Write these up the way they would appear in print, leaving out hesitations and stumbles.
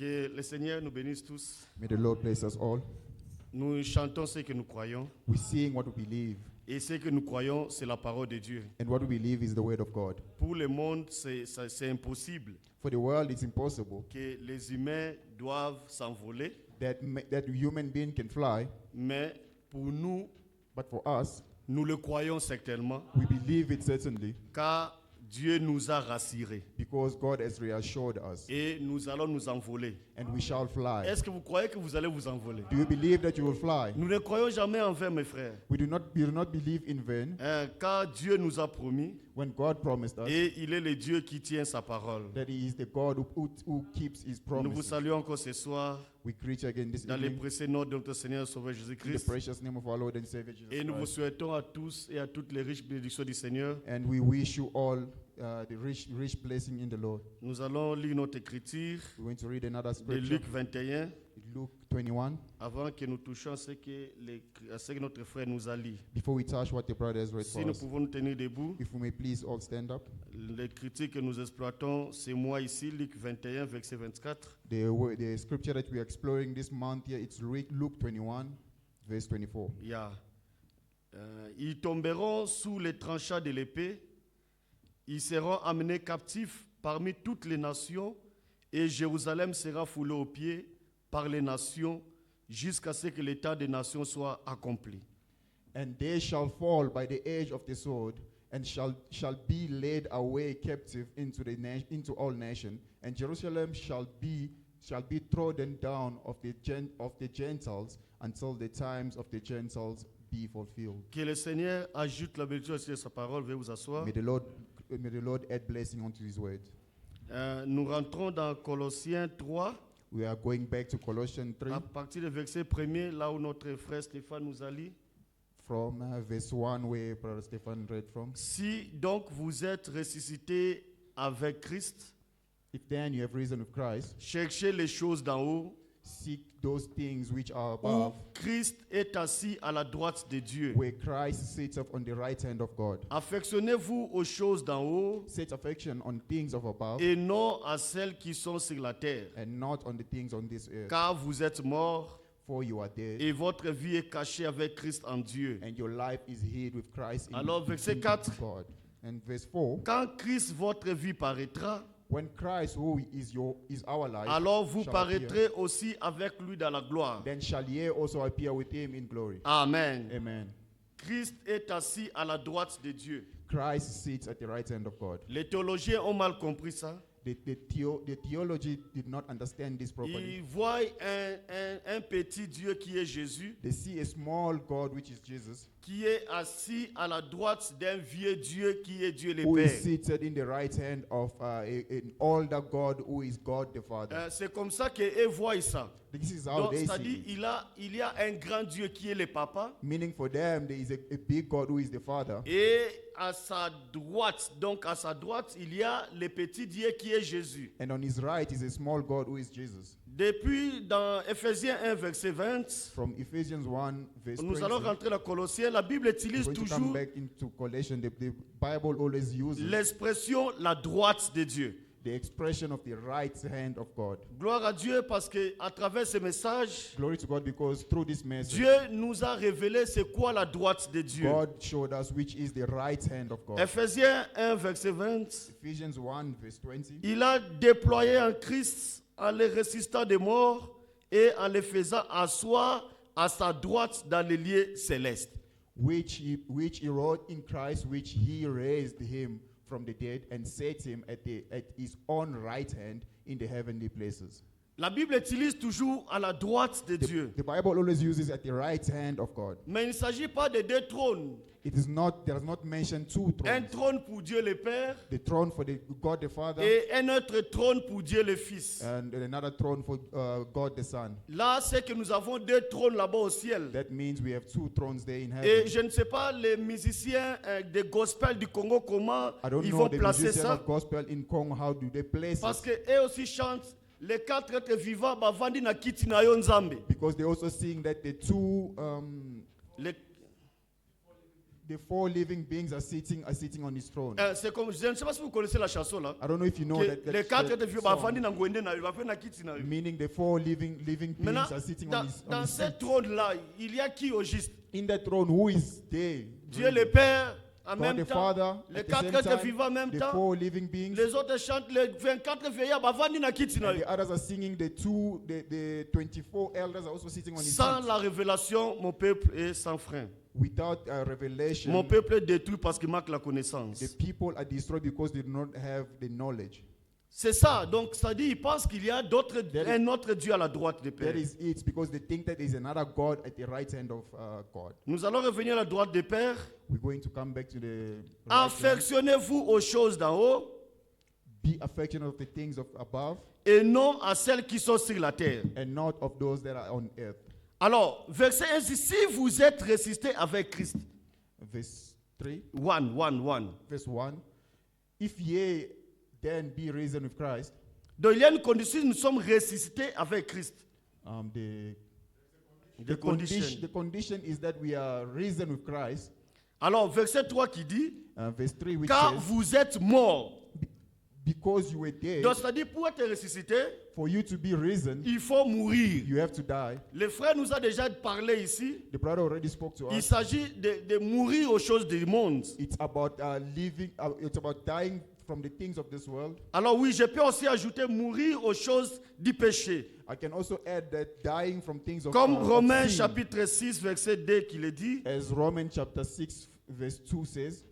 Que le Seigneur nous bénisse tous. May the Lord bless us all. Nous chantons ce que nous croyons. We sing what we believe, Et ce que nous croyons, c'est la parole de Dieu. and what we believe is the word of God. Pour le monde, c'est impossible For the world, it's impossible que les humains doivent s'envoler. that human being can fly, Mais pour nous, but for us, nous le croyons certainement, we believe it certainly car Dieu nous a rassurés. because God has reassured us, Et nous allons nous envoler. and we shall fly. Est-ce que vous croyez que vous allez vous envoler? Do you believe that you will fly? Nous ne croyons jamais en vain, mes frères. We do not believe in vain Car Dieu nous a promis, when God promised us et il est le Dieu qui tient sa parole. that He is the God who keeps His Nous vous promises. saluons encore ce soir We greet you again this dans le evening précieux nom de notre Seigneur et Sauveur in the Jésus-Christ. precious name of our Lord and Savior Jesus Et nous vous Christ. souhaitons à tous et à toutes les riches bénédictions du Seigneur. And we wish you all the rich blessing in the Lord. Nous allons lire notre écriture We're going to read another de scripture, Luc 21 Luke 21. avant que nous touchions à ce que notre frère nous a lu. Before we touch what the brother has read Si for nous us, pouvons nous tenir debout, if we may please all stand up. l'écriture que nous exploitons, c'est moi ici, Luc 21, verset 24. The scripture that we are exploring this month here, it's Luke 21, verse 24. Yeah. Ils tomberont sous les tranchants de l'épée, ils seront amenés captifs parmi toutes les nations, et Jérusalem sera foulée aux pieds par les nations jusqu'à ce que l'état des nations soit accompli. And they shall fall by the edge of the sword, and shall be led away captive into all nations, and Jerusalem shall be trodden down of the Gentiles until the times of the Gentiles be fulfilled. Que le Seigneur ajoute la bénédiction sur sa parole. Veuillez vous asseoir. May the Lord add blessing onto His word. Nous rentrons dans Colossiens 3, We are going back to Colossians 3 à partir du verset 1er, là où notre frère Stéphane nous a lu. from verse 1 where Brother Stephen read from. Si donc vous êtes ressuscité avec Christ, If then you have risen with Christ, cherchez les choses d'en haut, seek those things which are où above, Christ est assis à la droite de Dieu. where Christ sits up on the right hand of God. Affectionnez-vous aux choses d'en haut Set affection on things of above et non à celles qui sont sur la terre. and not on the things on this earth. Car vous êtes morts For you are dead, et votre vie est cachée avec Christ en Dieu. and your life is hid with Christ in Alors, verset 4. God. And verse 4, Quand Christ, votre vie, paraîtra, when Christ, who is our life, alors vous shall appear, paraîtrez aussi avec lui dans la gloire. then shall ye also appear with him in glory. Amen. Amen. Christ est assis à la droite de Dieu. Christ sits at the right hand of God. Les théologiens ont mal compris ça. The theology did not understand this properly. Ils voient un petit Dieu qui est Jésus, They see a small God, which is Jesus, qui est assis à la droite d'un vieux Dieu qui est Dieu le who is Père. seated in the right hand of an older God, who is God the Father. C'est comme ça qu'ils voient ça. This is how Donc, they c'est-à-dire, see it. il y a un grand Dieu qui est le Papa, Meaning for them, there is a big God who is the Father. et à sa droite, il y a le petit Dieu qui est Jésus. And on his right is a small God who is Jesus. Depuis dans Ephésiens 1, verset 20, From Ephesians 1, verse 20, nous allons rentrer dans Colossiens. La Bible we're utilise going to come toujours back into Colossians. The Bible always uses l'expression la droite de Dieu. the expression of the right hand of God. Gloire à Dieu parce que à travers ce message, Glory to God, because through this message, Dieu nous a révélé c'est quoi la droite de Dieu. God showed us which is the right hand of God. Ephésiens 1, verset 20, Ephesians 1, verse 20. il a déployé en Christ en les ressuscitant des morts et en les faisant asseoir à sa droite dans les lieux célestes. Which he wrote in Christ, which he raised him from the dead and set him at his own right hand in the heavenly places. La Bible utilise toujours à la droite de Dieu. The Bible always uses at the right hand of God. Mais il ne s'agit pas de deux trônes. It is not, there is not mentioned two Un thrones. trône pour Dieu le Père The throne for God the Father et un autre trône pour Dieu le Fils. and another throne for God the Son. Là, c'est que nous avons deux trônes là-bas au ciel. That means we have two thrones there in Et heaven. je ne sais pas les musiciens des gospels du Congo comment I don't ils know vont the placer musicians ça. of gospel in Congo, how do they place Parce it? qu'eux aussi chantent les quatre êtres vivants bavandi na kiti na yo nzambe. Because they also sing that the two Les- the four living beings are sitting on his throne. C'est comme, je ne sais pas si vous connaissez la chanson là. I don't know if you know Que that, les quatre that vieux song, bafandi na ngwende na bafandi na kiti na. meaning the four living beings Maintenant, are sitting dans, on his dans ce seat. trône là, il y a qui au juste? In that throne, who is there? Dieu le Père en God même the temps, Father, les at the quatre same êtres time, vivants en même the temps, four living beings, les autres chantent, les 24 vieillards bafandi na kiti na. and the others are singing. The 24 elders are also sitting on his Sans seat. la révélation, mon peuple est sans frein. Without a revelation, Mon peuple est détruit parce qu'il manque la connaissance. the people are destroyed because they do not have the knowledge. C'est ça. Donc, ça dit, ils pensent qu'il y a un autre Dieu à la droite des That pères. is it, because they think that there is another God at the right hand of God. Nous allons revenir à la droite des pères. We're going to come back to the right hand. Affectionnez-vous aux choses d'en haut Be affectionate of the things of above et non à celles qui sont sur la terre. and not of those that are on earth. Alors, verset 1, si vous êtes ressuscité avec Christ. Verse 3, 1. verse 1. If ye then be risen with Christ, Donc, il y a une condition, nous sommes ressuscités avec Christ. the condition is that we are risen with Christ. Alors, verset 3 qui dit, Verse 3, which car says, vous êtes morts. because you were dead, Donc, c'est-à-dire, pour être ressuscité, for you to be risen, il faut mourir. you have to die. Le frère nous a déjà parlé ici. The brother already spoke to Il us. s'agit de mourir aux choses du monde. It's about living. It's about dying from the things of this world. Alors oui, je peux aussi ajouter mourir aux choses du péché. I can also add that dying from things of Comme of Romains sin, chapitre 6, verset 2 qui le dit. as Romans chapter 6 verse 2 says.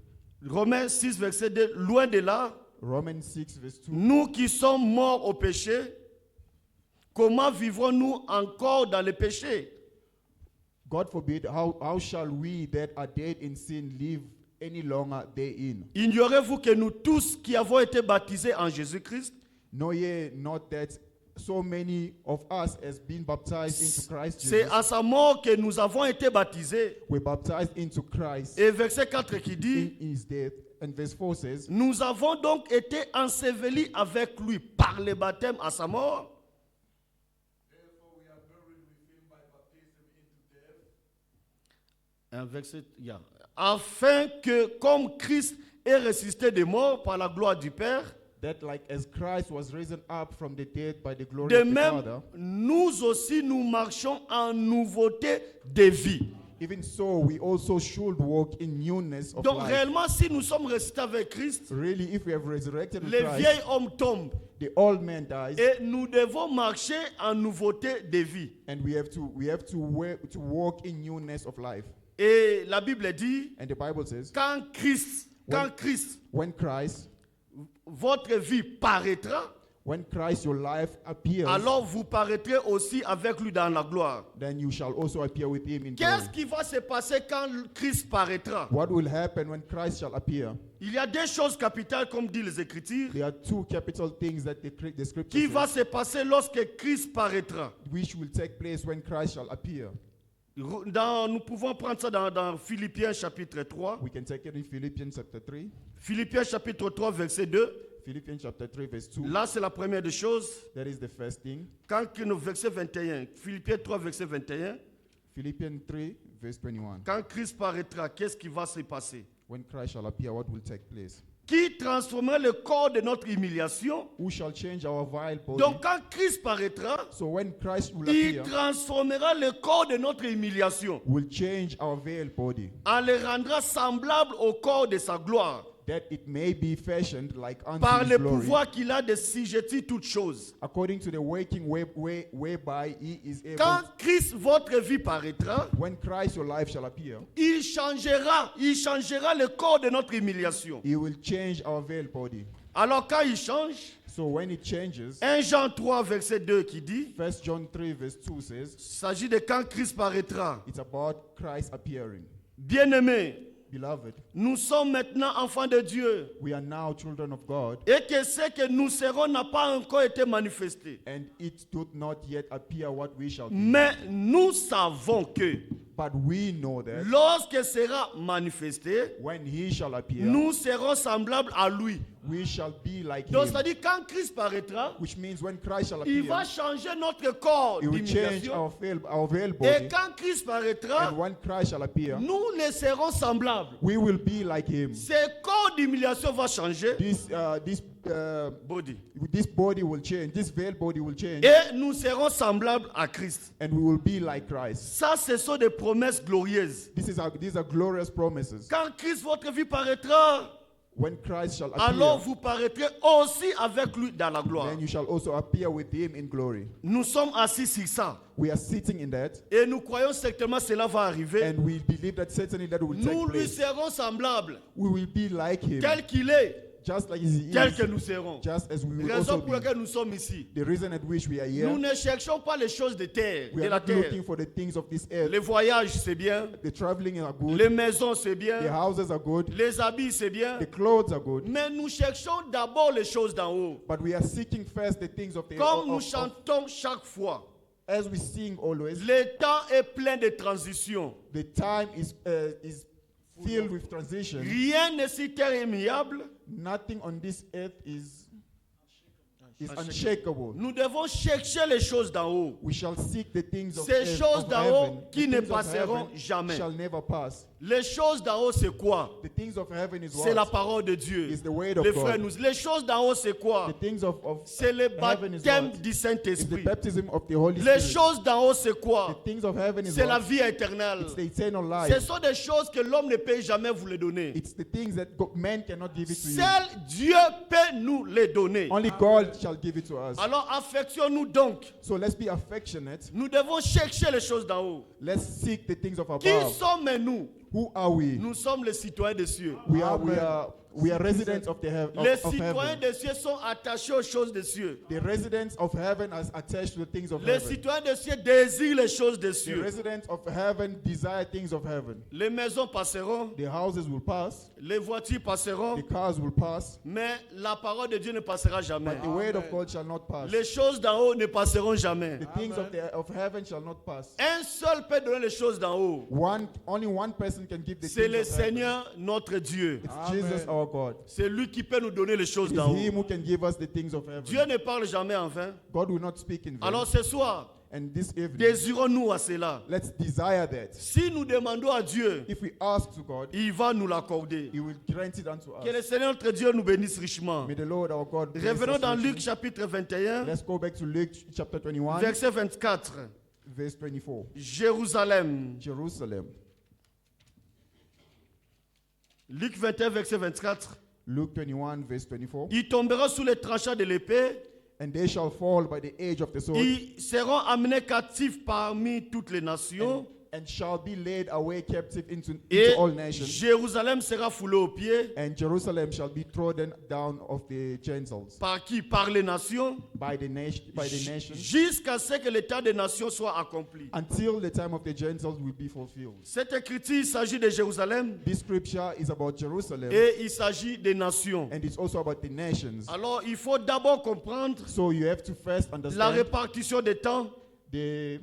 Romains 6, verset 2, loin de là, Romans 6 verse 2. nous qui sommes morts au péché, comment vivrons-nous encore dans le péché? God forbid, how shall we that are dead in sin live any longer therein? Ignorez-vous que nous tous qui avons été baptisés en Jésus-Christ, Know ye not that so many of us as being baptized into Christ c'est Jesus, à sa mort que nous avons été baptisés. were baptized into Christ Et verset 4 qui dit, in his death. And verse 4 says, nous avons donc été ensevelis avec lui par le baptême à sa mort. Un verset, afin que comme Christ est ressuscité des morts par la gloire du Père, that like as Christ was risen up from the dead by the glory de of the même, Father, nous aussi nous marchons en nouveauté de vie. even so we also should walk in newness of Donc life. réellement, si nous sommes ressuscités avec Christ, Really, if we have resurrected with le Christ, vieil homme tombe the old man dies, et nous devons marcher en nouveauté de vie. and we have to walk in newness of life. Et la Bible dit, And the Bible says, quand Christ, when Christ, votre vie paraîtra, when Christ your life appears, alors vous paraîtrez aussi avec lui dans la gloire. then you shall also appear with him in glory. Qu'est-ce qui va se passer quand Christ paraîtra? What will happen when Christ shall appear? Il y a deux choses capitales comme disent les Écritures. There are two capital things that the scripture Qui va says, se passer lorsque Christ paraîtra? which will take place when Christ shall appear. Nous pouvons prendre ça dans Philippiens chapitre 3. We can take it in Philippians chapter 3. Philippiens chapitre 3 verset 2. Philippians chapter 3 verse 2. Là c'est la première des choses. That is the first thing. Quand le verset 21, Philippiens 3 verset 21. Philippians 3 verse 21. Quand Christ paraîtra, qu'est-ce qui va se passer? When Christ shall appear, what will take place? Qui transformera le corps de notre humiliation? Who shall change our vile body? Donc quand Christ paraîtra, So when Christ will il appear, transformera le corps de notre humiliation. will change our veiled body, En le rendra semblable au corps de sa gloire. that it may be fashioned like unto Par his le glory, pouvoir qu'il a de sujetter toutes choses. according to the working whereby he is able. Quand Christ, votre vie paraîtra, When Christ your life shall appear, il changera le corps de notre humiliation. he will change our veiled body. Alors quand il change, So when it changes, 1 Jean 3 verset 2 qui dit, 1 John 3 verse 2 says, il s'agit de quand Christ paraîtra. it's about Christ appearing. Bien-aimés, Beloved, nous sommes maintenant enfants de Dieu. we are now children of God, Et que ce que nous serons n'a pas encore été manifesté. and it doth not yet appear what we shall be. Mais nous savons que But we know that lorsque sera manifesté, when he shall appear, nous serons semblables à lui. we shall be like Donc, him. c'est-à-dire, quand Christ paraîtra, Which means when Christ shall il va appear, changer notre corps he will change d'imitation. our veil Et body. quand Christ paraîtra, And when Christ shall appear, nous les serons semblables. we will be like him. Ce corps d'humiliation va changer. This Body. body will change. This veil body will change. Et nous serons semblables à Christ. And we will be like Christ. Ça, ce sont des promesses glorieuses. These are glorious promises. Quand Christ, votre vie paraîtra, When Christ shall alors appear, vous paraîtrez aussi avec lui dans la gloire. then you shall also appear with him in glory. Nous sommes assis sur ça. We are sitting in that, Et nous croyons certainement que cela va arriver. and we believe that certainly that will Nous take lui place. serons semblables. We will be like him, Tel qu'il est, just like he tel que is, nous serons. just as we will Raison also pour be. laquelle nous sommes ici. The reason at which we are Nous here, ne cherchons pas les choses de terre, we de are la not terre. looking for the things of this earth. Les voyages, c'est bien. The traveling are good, Les maisons, c'est the bien. houses are good, Les habits, c'est bien. the clothes are good, Mais nous cherchons d'abord les choses d'en haut. but we are seeking first the things of the Comme nous of- chantons chaque fois, as we sing always. le temps est plein de transitions. The time is filled with transition. Rien n'est si terre immuable. Nothing on this earth is unshakable. Nous devons chercher les choses d'en haut. We shall seek the things of, Ces earth, choses of d'en heaven. haut qui The ne things of passeront heaven jamais. shall never pass. Les choses d'en haut, c'est quoi? The things of heaven is C'est la what? parole de Dieu. Is the word of Les God. frères, les choses d'en haut, c'est quoi? The things of C'est le heaven is baptême what? du Is the Saint-Esprit. baptism of the Holy Les Spirit. choses d'en haut, c'est The quoi? things of heaven is C'est la what? vie éternelle. It's the eternal Ce life. sont des choses que l'homme ne peut jamais vous les donner. It's the things that man cannot give it to you. Seul Dieu peut nous les donner. Only God shall give it to us. Alors affectionnons-nous donc. So let's be affectionate. Nous devons chercher les choses d'en haut. Let's seek the things of Qui above. sommes-nous? Who are we? Nous sommes les citoyens des cieux. We are residents of the Les of citoyens heaven. des cieux sont attachés aux choses des cieux. The residents of heaven are attached to the things of Les heaven. citoyens des cieux désirent les choses des The cieux. residents of heaven desire things of heaven. Les maisons passeront, The houses will pass, les voitures passeront, the cars will pass, mais la parole de Dieu ne passera jamais. but the word of God shall not pass. Les choses d'en haut ne passeront jamais. The things of heaven shall not pass. Un seul peut donner les choses d'en haut. Only one person can give the C'est things le of heaven. Seigneur, notre Dieu. It's Jesus our God. C'est lui qui peut nous donner les choses It d'en is haut. Him who can give us the things of heaven. Dieu ne parle jamais en vain. God will not speak in vain. Alors ce soir, And this evening, désirons-nous à cela. let's desire that. Si nous demandons à Dieu, If we ask to God, il va nous l'accorder. He will grant it unto Que le us. Seigneur notre Dieu nous bénisse richement. May the Lord our God bless Revenons us dans richly. Luc chapitre 21, Let's go back to Luke chapter 21, verset 24. verse 24. Jérusalem. Jerusalem. Luc 21, verset 24. Luke 21, verse 24. Ils tomberont sous les tranchants de l'épée. And they shall fall by the edge of the sword, Ils seront amenés captifs parmi toutes les nations. and shall be led away captive into Et all nations. Jérusalem sera foulée aux pieds. And Jerusalem shall be trodden down of the Gentiles Par qui? Par les nations. by the nations, Jusqu'à ce que l'état des nations soit accompli. until the time of the Gentiles will be fulfilled. Cette écriture, il s'agit de Jérusalem This scripture is about Jerusalem, et il s'agit des nations. and it's also about the nations. Alors, il faut d'abord comprendre So you have to first la understand répartition des temps. the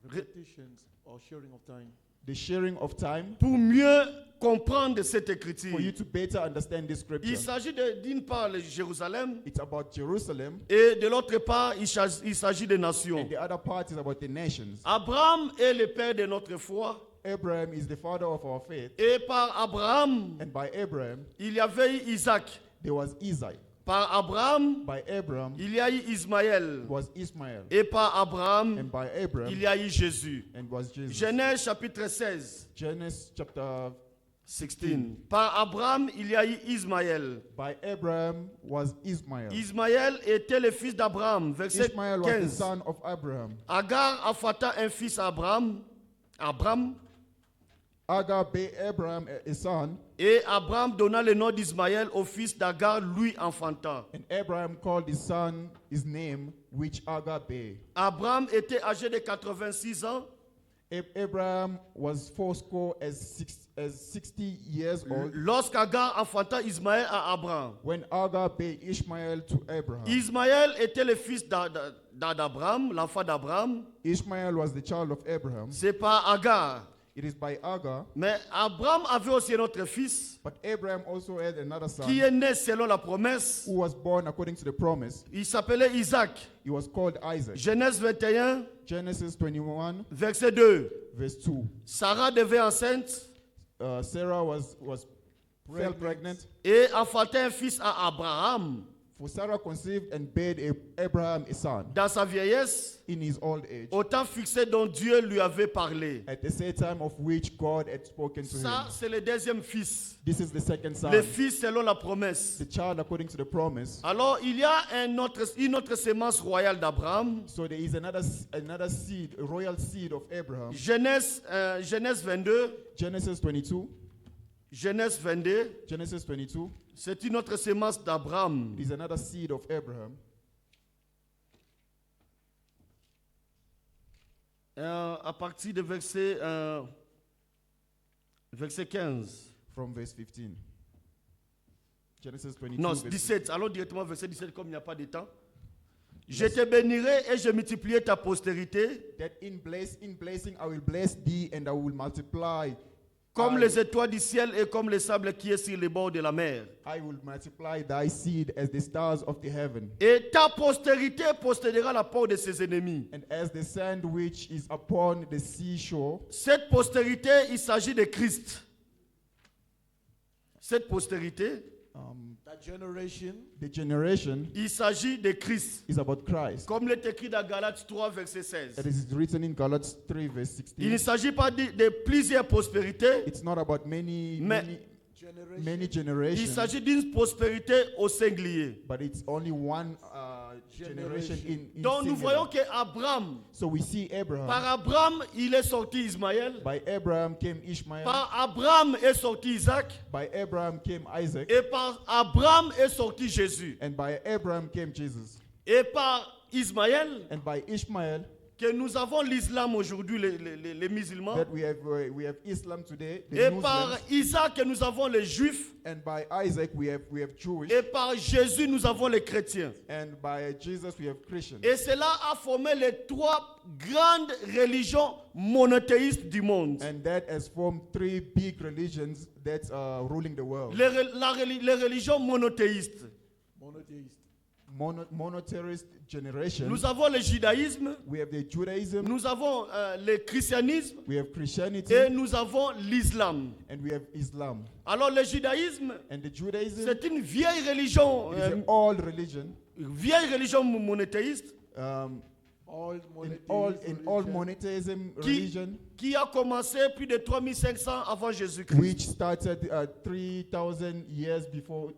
Repetitions or sharing of time. sharing of time Pour mieux comprendre cette for écriture. you to better understand this scripture. Il s'agit d'une part de Jérusalem It's about Jerusalem, et de l'autre part, il s'agit des nations. and the other part is about the nations. Abraham est le père de notre foi Abraham is the father of our faith, et par Abraham, and by Abraham il y avait eu Isaac. there was Isaac. Par Abraham, By Abraham il y a eu Ismaël. was Ismael, Et par Abraham, and by Abraham il y a eu Jésus. and was Jesus. Genèse chapitre 16, Genesis chapter 16. Par Abraham, il y a eu Ismaël. by Abraham was Ismael. Ismaël était le fils d'Abraham. Verset Ismael was the 15. son of Abraham. Agar affata un fils à Abraham. Agar bare Abraham a son, Et Abraham donna le nom d'Ismaël au fils d'Agar, lui enfanta. and Abraham called his son his name, which Agar bare. Abraham était âgé de 86 ans Abraham was fourscore as 60 years old lorsqu'Agar enfanta Ismaël à Abraham. when Agar bare Ishmael to Abraham. Ismaël était le fils d'Abraham, l'enfant d'Abraham. Ishmael was the child of Abraham. C'est pas Agar. It is by Agar. Mais Abraham avait aussi un autre fils But Abraham also had another son qui est né selon la promesse. who was born according to the promise. Il s'appelait Isaac. He was called Isaac. Genèse 21, Genesis 21, verset 2. verse 2. Sarah devait enceinte Sarah fell pregnant. et enfantait un fils à Abraham. For Sarah conceived and bare Abraham a son Dans sa vieillesse, in his old age, au temps fixé dont Dieu lui avait parlé. at the same time of which God had spoken to Ça, him. c'est le deuxième fils. This is the second son, Le fils selon la promesse. the child according to the promise. Alors, il y a une autre sémence royale d'Abraham. So there is another seed, a royal seed of Abraham. Genèse 22. Genesis 22. Genèse 22. Genesis 22 C'est une autre sémence d'Abraham. is another seed of Abraham. À partir de verset 15. From verse 15. Genesis 22. Non, verse 17. Allons directement verset 17 comme il n'y a pas de temps. Je te bénirai et je multiplierai ta postérité that in blessing I will bless thee and I will multiply. comme les étoiles du ciel et comme le sable qui est sur les bords de la mer. I will multiply thy seed as the stars of the heaven, Et ta postérité possédera la porte de ses ennemis. and as the sand which is upon the seashore. Cette postérité, il s'agit de Christ. Cette postérité, That generation The generation il s'agit de Christ. is about Christ. Comme l'est écrit dans Galates 3, verset 16. It is written in Galatians 3 verse Il ne 16. s'agit pas de plusieurs prospérités, It's not about many generation il generations, s'agit d'une prospérité au singulier. but it's only one generation in Donc nous singular. voyons qu'Abraham, So we see Abraham. par Abraham, il est sorti Ismaël. By Abraham came Ishmael. Par Abraham est sorti Isaac. By Abraham came Isaac. Et par Abraham est sorti Jésus. And by Abraham came Jesus. Et par Ismaël, And by Ishmael, que nous avons l'islam aujourd'hui, les musulmans. that we have Islam today, the Et Muslims. par Isaac, que nous avons les juifs. And by Isaac we have Jewish. Et par Jésus, nous avons les chrétiens. And by Jesus we have Christians. Et cela a formé les trois grandes religions monothéistes du monde. And that has formed three big religions that's ruling the world. Les religions monothéistes. monotheist. Monotheist generation. Nous avons le judaïsme, We have the Judaism. nous avons le christianisme We have Christianity. et nous avons l'islam. And we have Islam. Alors le judaïsme, And the Judaism c'est une vieille religion, is an old religion. monothéiste Old In old monotheism religion, qui a commencé plus de 3500 avant Jésus-Christ. which started 3,000 years before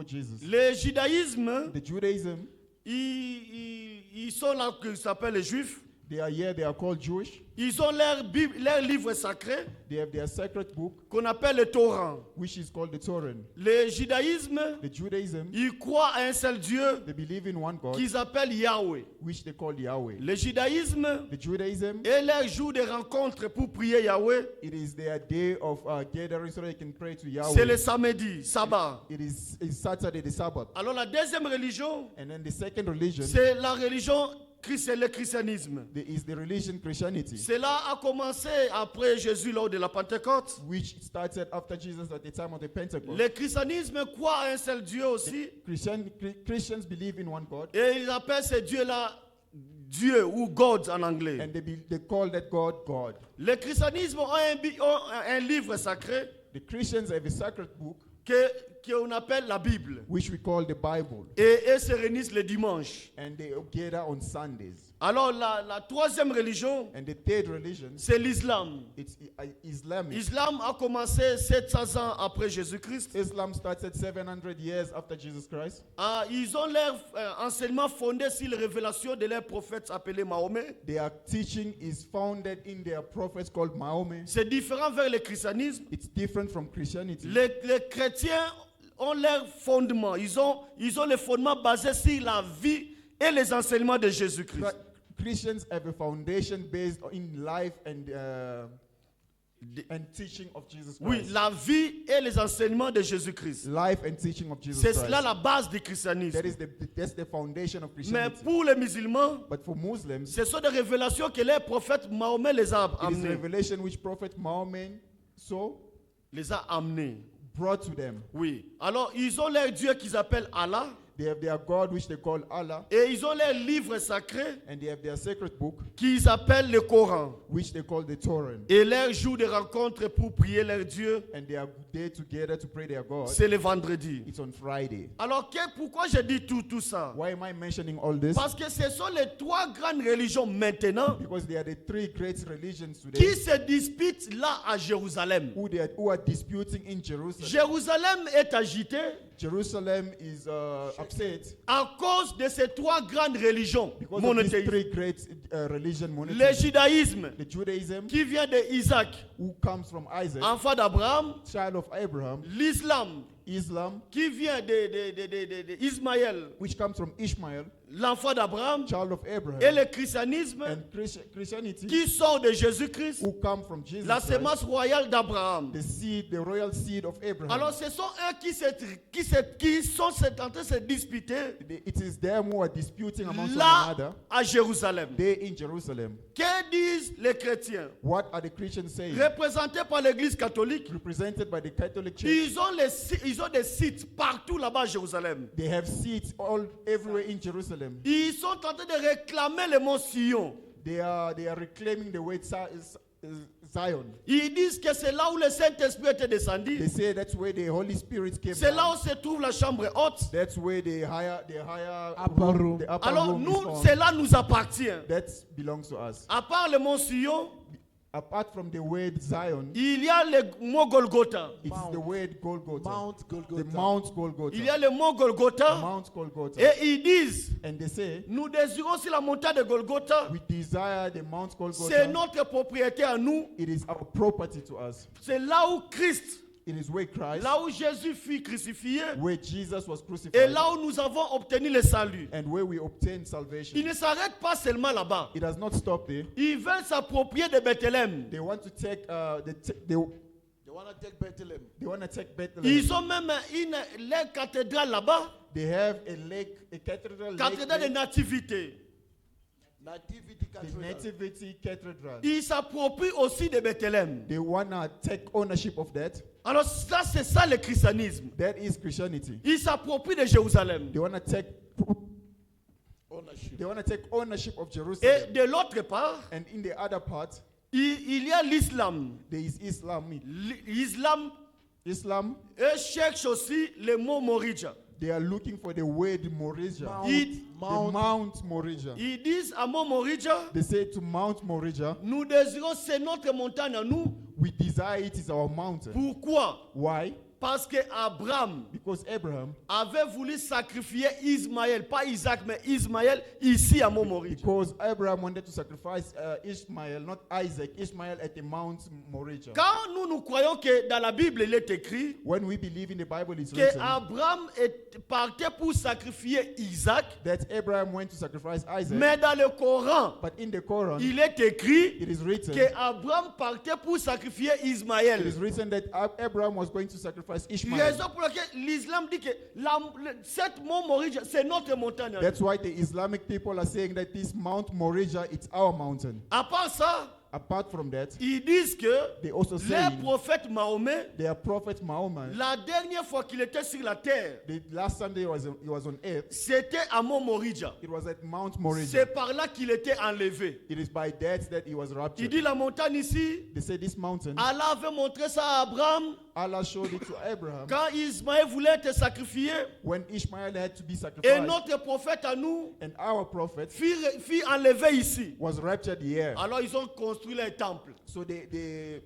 Jesus. Le judaïsme, The Judaism, ils sont là, qui s'appellent les juifs. they are called Jewish. Ils ont leur Bible, leur livre sacré They have their sacred book, qu'on appelle le Torah. which is called the Torah. Le judaïsme, The Judaism, ils croient à un seul Dieu they believe in one God, qu'ils appellent Yahweh. which they call Yahweh. Le judaïsme The Judaism, est leur jour de rencontre pour prier Yahweh. it is their day of gathering so they can pray to C'est le Yahweh. samedi, sabbat. It's Saturday, the Sabbath. Alors la deuxième religion, And then the second religion c'est la religion le christianisme. is the religion Christianity, Cela a commencé après Jésus lors de la Pentecôte. which started after Jesus at the time of the Pentecost. Le christianisme croit à un seul Dieu aussi. Christians believe in one God, Et ils appellent ce Dieu-là Dieu ou God en anglais. and they call that God God. Le christianisme a un livre sacré The Christians have a sacred book, qu'on appelle la Bible. which we call the Bible, Et ils se réunissent le dimanche. and they gather on Sundays. Alors la troisième religion, And the third religion, c'est l'islam. it's Islamic. L'islam a commencé 700 ans après Jésus-Christ. Islam started 700 years after Jesus Christ. Ils ont leur enseignement fondé sur les révélations de leurs prophètes appelés Mahomet. Their teaching is founded in their prophets called Mahomet. C'est différent vers le christianisme. It's different from Christianity. Les chrétiens ont leur fondement. Ils ont les fondements basés sur la vie et les enseignements de Jésus-Christ. Christians have a foundation based in life and and teaching of Jesus Oui, Christ. la vie et les enseignements de Jésus-Christ. Life and teaching of Jesus C'est Christ. cela la base du christianisme. That's the foundation of Mais Christianity. pour les musulmans, But for Muslims, ce sont des révélations que les prophètes Mahomet les a it is amenées. revelation which Prophet Muhammad Les a amenés. brought to them. Oui. Alors, ils ont leur Dieu qu'ils appellent Allah. They have their God which they call Allah, Et ils ont leur livre sacré and they have their sacred book qu'ils appellent le Coran. which they call the Torah. Et leur jour de rencontre pour prier leur Dieu, And they are there together to pray their God. c'est le vendredi. It's on Friday. Alors, pourquoi je dis tout ça? Why am I mentioning all this? Parce que ce sont les trois grandes religions maintenant Because they are the three great religions qui today se disputent là à Jérusalem. who are disputing in Jerusalem. Jérusalem est agité Jerusalem is upset à cause de ces trois grandes religions because of these monothéistes. three great religions, Le monotheism, judaïsme the Judaism, qui vient d'Isaac, who comes from Isaac, enfant d'Abraham, child of Abraham, l'islam Islam, qui vient d'Ismaël, which comes from Ishmael, l'enfant d'Abraham, child of et Abraham, le christianisme and Christianity, qui sort de Jésus-Christ, who come from Jesus la Christ, sémence royale d'Abraham. the seed, the royal seed of Abraham. Alors ce sont eux qui sont en train de se disputer It is them who are disputing amongst one là another. à Jérusalem. They in Jerusalem. Que disent les chrétiens What are the Christians saying? représentés par l'Église catholique? Represented by the Catholic Church. Ils ont des sites partout là-bas à Jérusalem. They have seats everywhere in Jerusalem. Ils sont en train de réclamer le mont Sion. They are reclaiming the word Zion. Ils disent que c'est là où le Saint-Esprit était descendu. They say that's where the Holy Spirit came C'est là down. où se trouve la chambre haute. That's where the higher Upper room. the upper Alors room is nous, found. cela nous appartient. That belongs to us. À part le mont Sion, Apart from the word Zion, il y a le mont Golgotha. it's the word Golgotha. Mount The Golgotha. Mount Golgotha. Il y a le mont Golgotha. Mount Golgotha. Et ils disent, And they say, nous désirons aussi la montagne de Golgotha. we desire the Mount C'est Golgotha. notre propriété à nous. It is our property to us. C'est là où Christ, It is where Christ, là où Jésus fut crucifié. where Jesus was Et crucified, là où nous avons obtenu le salut. and where we obtain salvation. Ils ne s'arrêtent pas seulement là-bas. It does not stop there. Ils veulent s'approprier de Bethléem. They want to take They want to take Bethlehem. they want to take Bethlehem. Ils ont même leur cathédrale là-bas. They have a cathedral, Cathédrale de nativité. Nativity the Cathedral. Nativity Cathedral. Ils s'approprient aussi de Bethléem. They want to take ownership of that. Alors ça, c'est ça le christianisme. That is Christianity. Ils s'approprient de Jérusalem. They want to take Ownership. ownership of Et Jerusalem. de l'autre part, And in the other part, il y a l'islam. there is Islam. L'islam Islam, eux cherchent aussi le mot Morija. they are looking for the word Morija. Mount. The Mount Morija. Ils disent à mont Morija, They say to Mount Morija, nous désirons, c'est notre montagne à nous. we desire it is our mountain. Pourquoi? Why? Parce que Abraham Because Abraham, avait voulu sacrifier Ismaël, pas Isaac, mais Ismaël, ici à mont Morija. because Abraham wanted to sacrifice Ishmael, not Isaac, Ishmael at the Mount Morija. Quand nous croyons que dans la Bible, il est écrit When we believe in the Bible, it's que written Abraham partait pour sacrifier Isaac, that Abraham went to sacrifice Isaac. mais dans le Coran, But in the Quran, il est écrit it is written, que Abraham partait pour sacrifier it Ismaël. is written that Abraham was going to sacrifice Ishmael. Raison pour laquelle l'islam dit que cette mont Morija, c'est notre montagne. That's why the Islamic people are saying that this Mount Morija, it's our mountain. À part ça, Apart from that, ils disent que they also le say prophète Mahomet, their prophet Muhammad, la dernière fois qu'il était sur la terre, the last Sunday he was on earth, c'était à mont Morija. it was at Mount Morija. C'est par là qu'il était enlevé. It is by that he was Il raptured. dit la montagne ici, They say this mountain, Allah avait montré ça à Abraham Allah showed it to Abraham quand Ismaël voulait être sacrifié. when Ishmael had to be Et sacrificed. notre prophète à nous And our prophet fut enlevé ici. was raptured here. Alors ils ont construit leur temple. So they The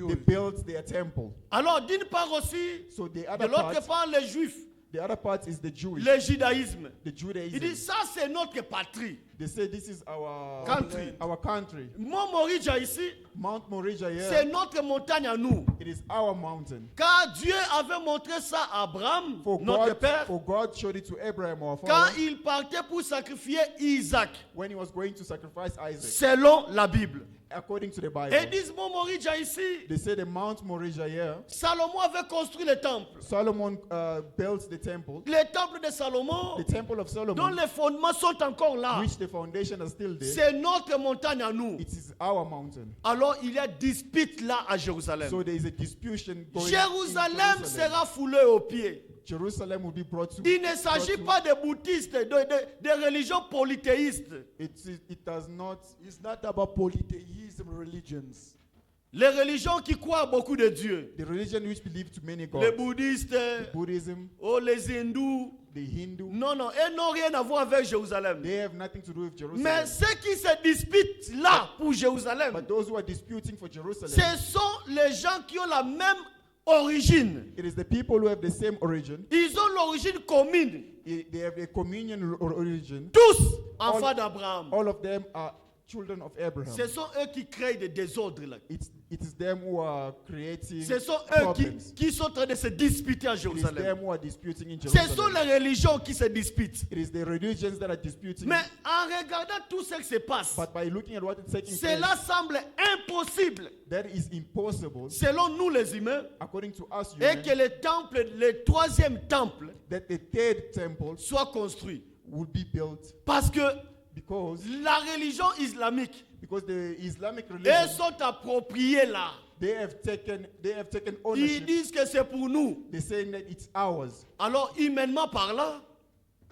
they built their temple. Alors d'une part aussi, So the de other l'autre part, part les juifs, the other part is the Jewish, le judaïsme. the Il Judaism. dit ça c'est notre patrie. They say this is our Country. Our country. Mont Morija ici, Mount Morija c'est here. notre montagne à nous. It is our mountain. Car Dieu avait montré ça à Abraham, notre père, For God showed it to Abraham, our quand father, il partait pour sacrifier Isaac, when he was going to sacrifice Isaac. selon la Bible. according to the Et Bible. ils disent, Mont Moriah ici, They say the Mount Moriah here. Salomon avait construit le temple. Solomon built the temple. Le temple de Salomon, The temple of dont Solomon, les fondements sont encore là. which the foundation is still there. C'est notre montagne à nous. It is our mountain. Alors il y a dispute là à Jérusalem. So there is a disputation going Jérusalem in Jerusalem. sera foulée aux pieds. Jerusalem will be brought to. Il ne s'agit pas de bouddhistes, de religions polythéistes. It does not. It's not about polytheism religions. Les religions qui croient à beaucoup de dieux. The religion which believe to many Les gods. bouddhistes, Buddhism, oh, les hindous. the Hindu. Non, non, elles n'ont rien à voir avec Jérusalem. They have nothing to do with Jerusalem. Mais ceux qui se disputent là pour Jérusalem, But those who are disputing for Jerusalem, ce sont les gens qui ont la même origine. it is the people who have the same origin. Ils ont l'origine commune. They have a communion origin. Tous enfants d'Abraham. All of them are children of Abraham. Ce sont eux qui créent des désordres là. It is them who are creating Ce sont eux problems. qui sont en train de se disputer à It is Jérusalem. them who are disputing in Ce sont Jerusalem. les religions qui se disputent. It is the religions that are disputing. Mais en regardant tout ce qui se passe, But by looking at what is taking cela place, semble impossible that is impossible, selon nous les humains, according to us et humans, que le troisième temple that the third temple soit construit. will be built Parce que because la religion islamique, the Islamic elles religion, sont appropriées là. they have taken Ils ownership. disent que c'est pour nous. They're saying that it's ours. Alors, humainement parlant,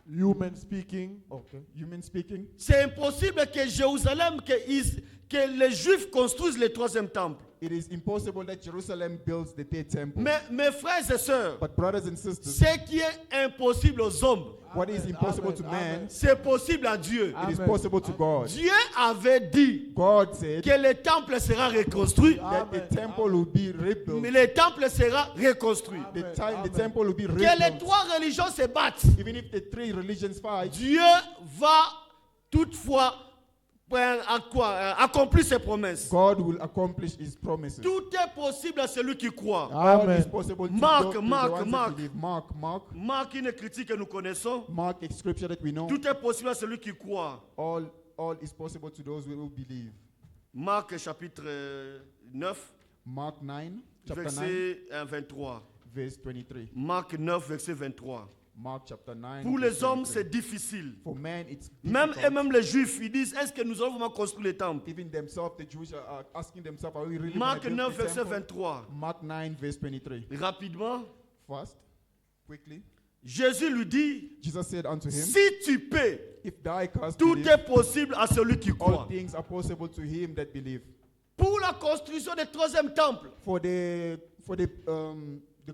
Human speaking, Okay. Human speaking, c'est impossible que Jérusalem, que les Juifs construisent le troisième temple. it is impossible that Jerusalem builds the third temple. Mais mes frères et sœurs, But brothers and sisters, ce qui est impossible aux hommes, what is impossible to Amen. man, c'est possible à Dieu. it is Amen. possible to God. Dieu avait dit God said que le temple sera reconstruit, that the Amen. temple will be rebuilt. mais le temple sera reconstruit. The temple will be Que les rebuilt. trois religions se battent, Even if the three religions fight, Dieu va toutefois accomplir ses promesses. God will accomplish His promises. Tout est possible à celui qui croit. All Amen. is possible to Mark, those- to the Mark, ones that Mark. believe. Mark, Marc, une critique que nous connaissons. Mark, a scripture that we know. Tout est possible à celui qui croit. All is possible to those who believe. Marc chapitre 9, Mark 9, chapter 9, verset 23. verse 23. Marc 9, verset 23. Mark chapter 9. Pour verse les hommes, 23. c'est difficile. For men, it's Même, difficult. et même les juifs, ils disent, est-ce que nous allons vraiment construire le temple? Even themselves, the Jews are asking themselves, are we really Marc gonna build 9, the verset temple? 23. Mark 9, verse 23. Rapidement, First, quickly, Jésus lui dit, Jesus said unto him, si tu peux, if thou canst tout believe, est possible à celui qui all croit. things are possible to him that believe. Pour la construction du troisième temple, For the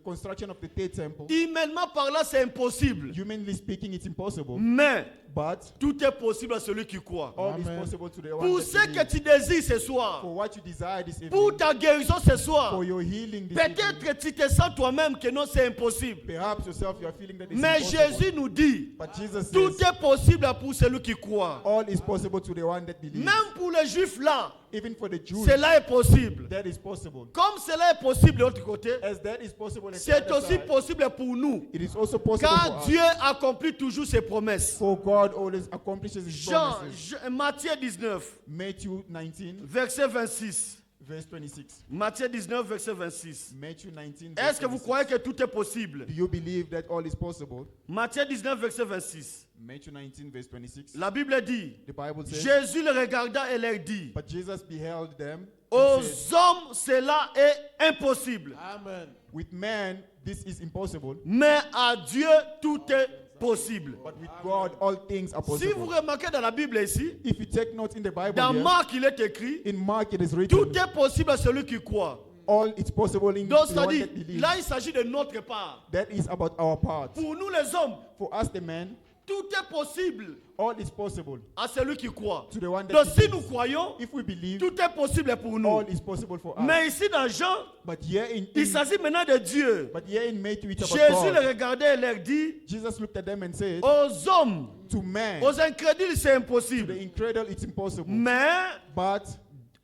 construction of the third temple, humainement parlant, c'est impossible. humanly speaking, it's impossible. Mais But tout est possible à celui qui croit. all is Amen. possible to the one Pour that ce que believes. tu désires ce soir, For what you desire this pour evening, ta guérison ce soir, for your healing this evening, peut-être tu te sens toi-même que non, c'est impossible. perhaps yourself you are feeling that it's Mais impossible. Jésus nous dit, But Jesus tout says, est possible pour celui qui croit. all is possible to the one that believes. Même pour les Juifs là, Even for the Jews, cela est possible. that is possible. Comme cela est possible de l'autre côté, As that is possible, on the c'est other aussi side, possible pour nous. it is also possible Car for us. Dieu accomplit toujours ses promesses. For God always accomplishes His promises. Matthieu 19, Matthew 19, verset 26. verse 26. Matthieu 19, verset 26. Matthew 19, verse Est-ce que vous 26. croyez que tout est possible? Do you believe that all is possible? Matthieu 19, verset 26. Matthew 19, verse 26. La Bible dit, The Bible says, Jésus les regarda et leur dit, but Jesus beheld them aux and said, hommes cela est impossible, Amen. with man this is impossible, mais à Dieu tout est possible. but with God all things are Si vous possible. remarquez dans la Bible ici, If you take note in the Bible dans here, Marc il est écrit, in Mark it is tout written, est possible à celui qui croit. all it's possible in Donc the one c'est-à-dire, that believes. là il s'agit de notre part. That is about our part. Pour nous les hommes, For us the men, tout est possible all is possible à celui qui croit. to the one that Donc si believes. nous croyons, If we believe, tout est possible pour nous. all is possible for us. Mais ici dans Jean, But here il s'agit maintenant de Dieu. in Matthew it's about Jésus les God. regardait et leur dit, Jesus looked at them and said, aux hommes, to man, aux incrédules c'est to the impossible. incredible it's impossible. Mais But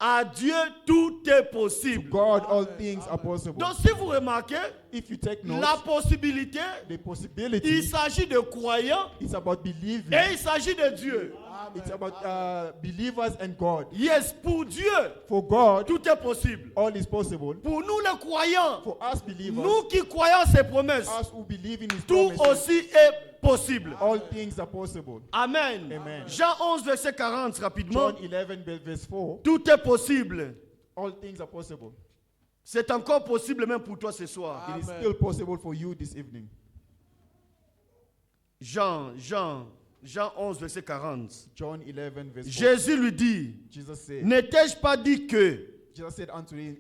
À Dieu, tout est To possible. God, all things are possible. Donc, si vous remarquez, If you take note, la possibilité, the il possibility s'agit de croyants is about believing. et il s'agit de Dieu. It's about believers and God. Yes, pour Dieu, For God, tout est possible. all is possible. Pour nous les croyants, For us believers, nous qui croyons ces promesses, us who believe in His tout promises, aussi est possible. all things are possible. Amen. Amen. Jean 11, verset 40, rapidement. John 11, verse 4, Tout est possible. all things are possible. C'est encore possible même pour toi ce soir. It is Amen. still possible for you this evening. Jean 11, verset 40. John 11, verse 4. Jésus lui dit, Jesus said, n'ai-je pas dit que Jesus said unto him,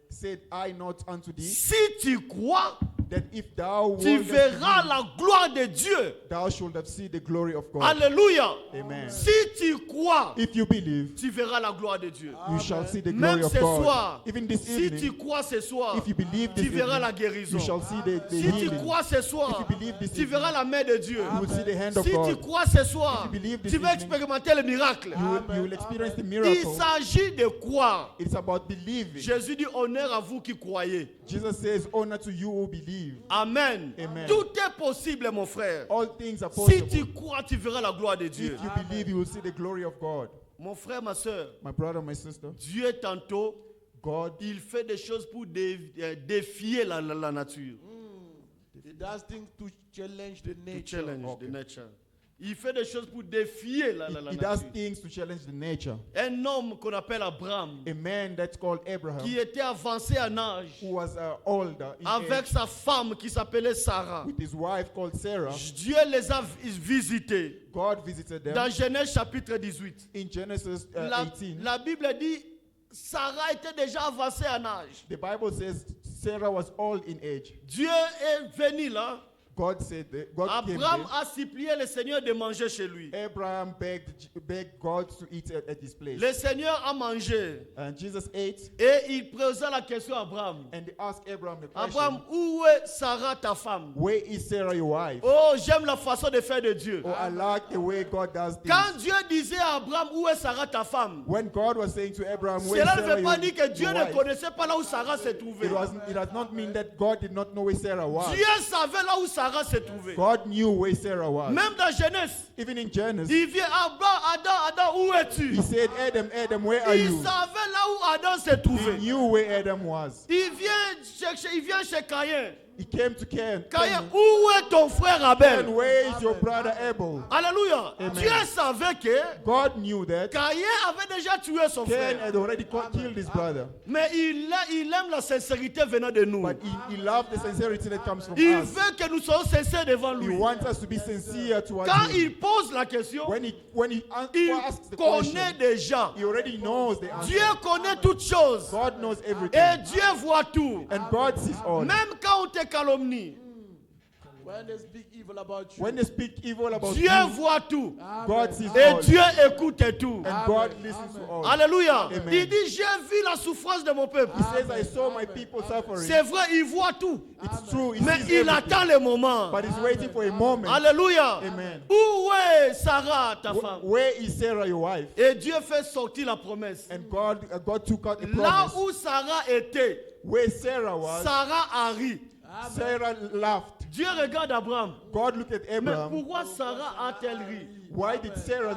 said I not unto thee, si tu crois, that if thou tu wouldest verras believe, la gloire de Dieu. thou shalt have seen the glory of God. Alléluia. Amen. Si tu crois, If you believe, tu verras la gloire de Dieu. you shall see the glory Même of ce God. soir, Even this si tu evening, crois ce soir, if you believe tu this verras la evening, guérison. you shall see the Si tu healing. crois ce soir, If you believe this tu verras la main de Dieu. You will see the hand of Si tu God. crois ce soir, If you believe this tu vas evening, expérimenter le miracle. You will experience the Il miracle. s'agit de croire. It's about believing. Jésus dit honneur à vous qui croyez. Jesus says, honor to you who believe. Amen. Amen. Tout est possible, mon frère. All things are Si possible. tu crois, tu verras la gloire de If Dieu. you believe, you will see the glory of God. Mon frère, ma soeur, My brother, my sister, Dieu tantôt, God, il fait des choses pour défier la nature. He does things to challenge the To nature. challenge Okay. the nature. Il fait des choses pour défier la he does nature. things to challenge the nature. Un homme qu'on appelle Abraham, A man that's called Abraham, qui était avancé en âge, who was older in avec age, sa femme qui s'appelait Sarah. with his wife called Sarah. Dieu les a visités. God visited them Dans Genèse chapitre 18. in Genesis La, 18. la Bible dit, Sarah était déjà avancée en âge. The Bible says Sarah was old in age. Dieu est venu là. God said that, God came Abraham there. a supplié le Seigneur de manger chez lui. Abraham begged God to eat at his place. Le Seigneur a mangé. And Jesus ate, Et il posa la question à Abraham. and they asked Abraham the question, Abraham, où est Sarah ta femme? where is Sarah your wife? Oh, j'aime la façon de faire de Dieu. Oh, I like the way God does things. Quand Dieu disait à Abraham, où est Sarah ta femme? When God was saying to Abraham, where is Cela ne Sarah veut pas your, dire que Dieu your ne wife? connaissait pas là où Sarah se trouvait. It does not mean that God did not know where Sarah was. Dieu savait là où Sarah se trouvait. God knew where Sarah was. Même dans Genèse, Even in Genesis, il vient, Adam, où es-tu? he said, Adam, where are Il you? savait là où Adam se He trouvait. knew where Adam was. Il vient chez Caïn. He came to Cain. Caïn, où est ton frère Abel? And where is your brother Abel? Alléluia. Amen. Dieu savait que God knew that Caïn avait déjà tué son Cain frère. had already killed his brother. Mais il aime la sincérité venant de nous. But he loved the sincerity that comes from Il us. veut que nous soyons sincères devant He lui. wants us to be sincere towards Quand him. il pose la question, When he il asks the question, connaît déjà. he already knows the answer. Dieu connaît toutes choses. God knows Et everything. Dieu voit tout. And God sees all. Même quand on te calomnie, When they speak evil about you, When they speak evil about Dieu you, voit tout. God sees Et all. Dieu écoute tout. And God listens to all. Alléluia. Amen. Il dit, j'ai vu la souffrance de mon peuple. He says, I saw my people suffering. C'est vrai, il voit tout. It's true. He Mais sees il everything. attend le moment. But he's waiting for a moment. Alléluia. Amen. Où est Sarah, ta femme? Where is Sarah, your wife? Et Dieu fait sortir la promesse. And God took out the Là promise. où Sarah était, Where Sarah was, Sarah a ri. Sarah laughed. Dieu regarde Abraham. God looked at Mais Abraham. pourquoi Sarah a-t-elle ri? Why did Sarah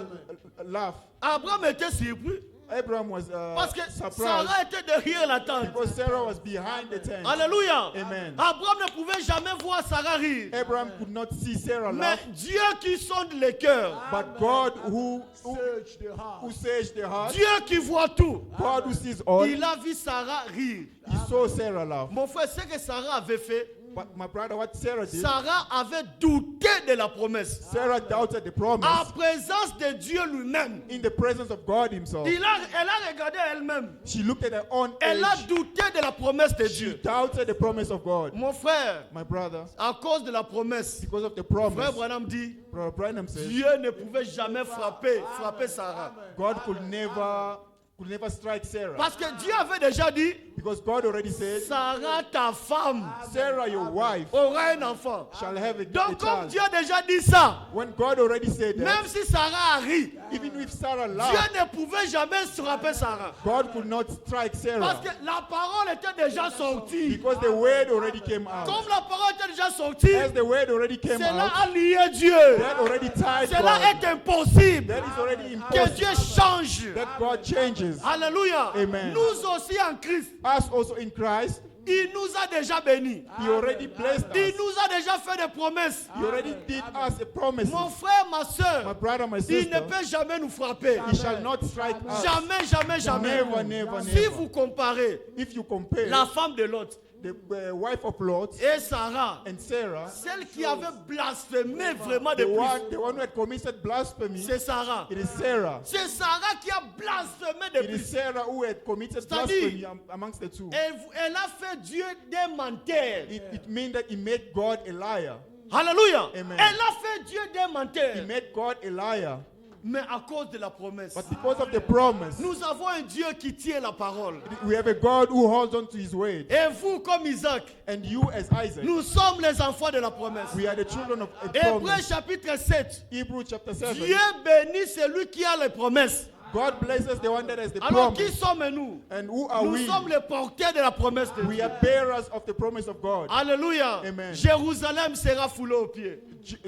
laugh? Abraham était surpris. Abraham was Parce que surprised Sarah était derrière la tente. because Sarah was behind the tent. Alléluia. Amen. Abraham ne pouvait jamais voir Sarah rire. Abraham could not see Sarah Mais laugh, Dieu qui sonde les cœurs, but God who search the heart. searched the heart, Dieu qui voit tout, God who sees all, il a vu Sarah rire. he saw Sarah laugh. Mon frère, ce que Sarah avait fait, But my brother, what Sarah did, Sarah avait douté de la promesse. Sarah doubted the promise En présence de Dieu lui-même, in the presence of God himself. elle a regardé elle-même. She looked at her own Elle a age. douté de la promesse de She Dieu. doubted the promise of God. Mon frère, My brother, à cause de la promesse, because of the frère promise, Branham dit, Brother Branham says, Dieu ne pouvait jamais frapper Sarah. God could never could never strike Sarah. Parce que Dieu avait déjà dit, Because God already said, Sarah, ta femme, Sarah, your wife, aura un enfant. shall have a Donc comme child. Dieu a déjà dit ça, When God already said même that, si Sarah a ri, even if Sarah Dieu laughed, ne pouvait jamais se rappeler Sarah. God could not strike Parce Sarah. que la parole était déjà sortie. Because the word already came out. Comme la parole était déjà sortie, As the word already came cela out, a lié Dieu. that already tied Cela God. est impossible That is already que Dieu impossible. change. That God changes. Alléluia. Amen. Nous aussi en Christ, Us also in Christ, il nous a déjà bénis. He already blessed Il us. nous a déjà fait des promesses. He already did us a promise. Mon frère, ma My soeur, brother, my il sister, ne peut jamais nous frapper. He shall not strike us. Jamais, jamais, jamais. Never, never, Si never. vous comparez If you compare la femme de Lot the wife of Lot et Sarah, and Sarah, celle qui avait blasphémé vraiment the de plus, one who had committed blasphemy, c'est Sarah. it is Sarah. C'est Sarah qui a blasphémé de It is plus. Sarah who had committed C'est-à-dire, blasphemy amongst the two. Elle a fait Dieu des menteurs. It means that he made God a liar. Alléluia. Amen. Elle a fait Dieu des He menteurs. made God a liar. Mais à cause de la promesse, But because of the promise, nous avons un Dieu qui tient la parole. we have a God who holds on to his word. Et vous, comme Isaac, And you as Isaac, nous sommes les enfants de la promesse. we are the children of a Hébreux promise. chapitre 7. Hebrews chapter 7. Dieu bénit celui qui a les promesses. God blesses the one that has the Alors qui promise. sommes-nous? And who are Nous we? sommes les porteurs de la promesse de We Dieu. are bearers of the promise of God. Alléluia. Amen. Jérusalem sera foulée aux pieds.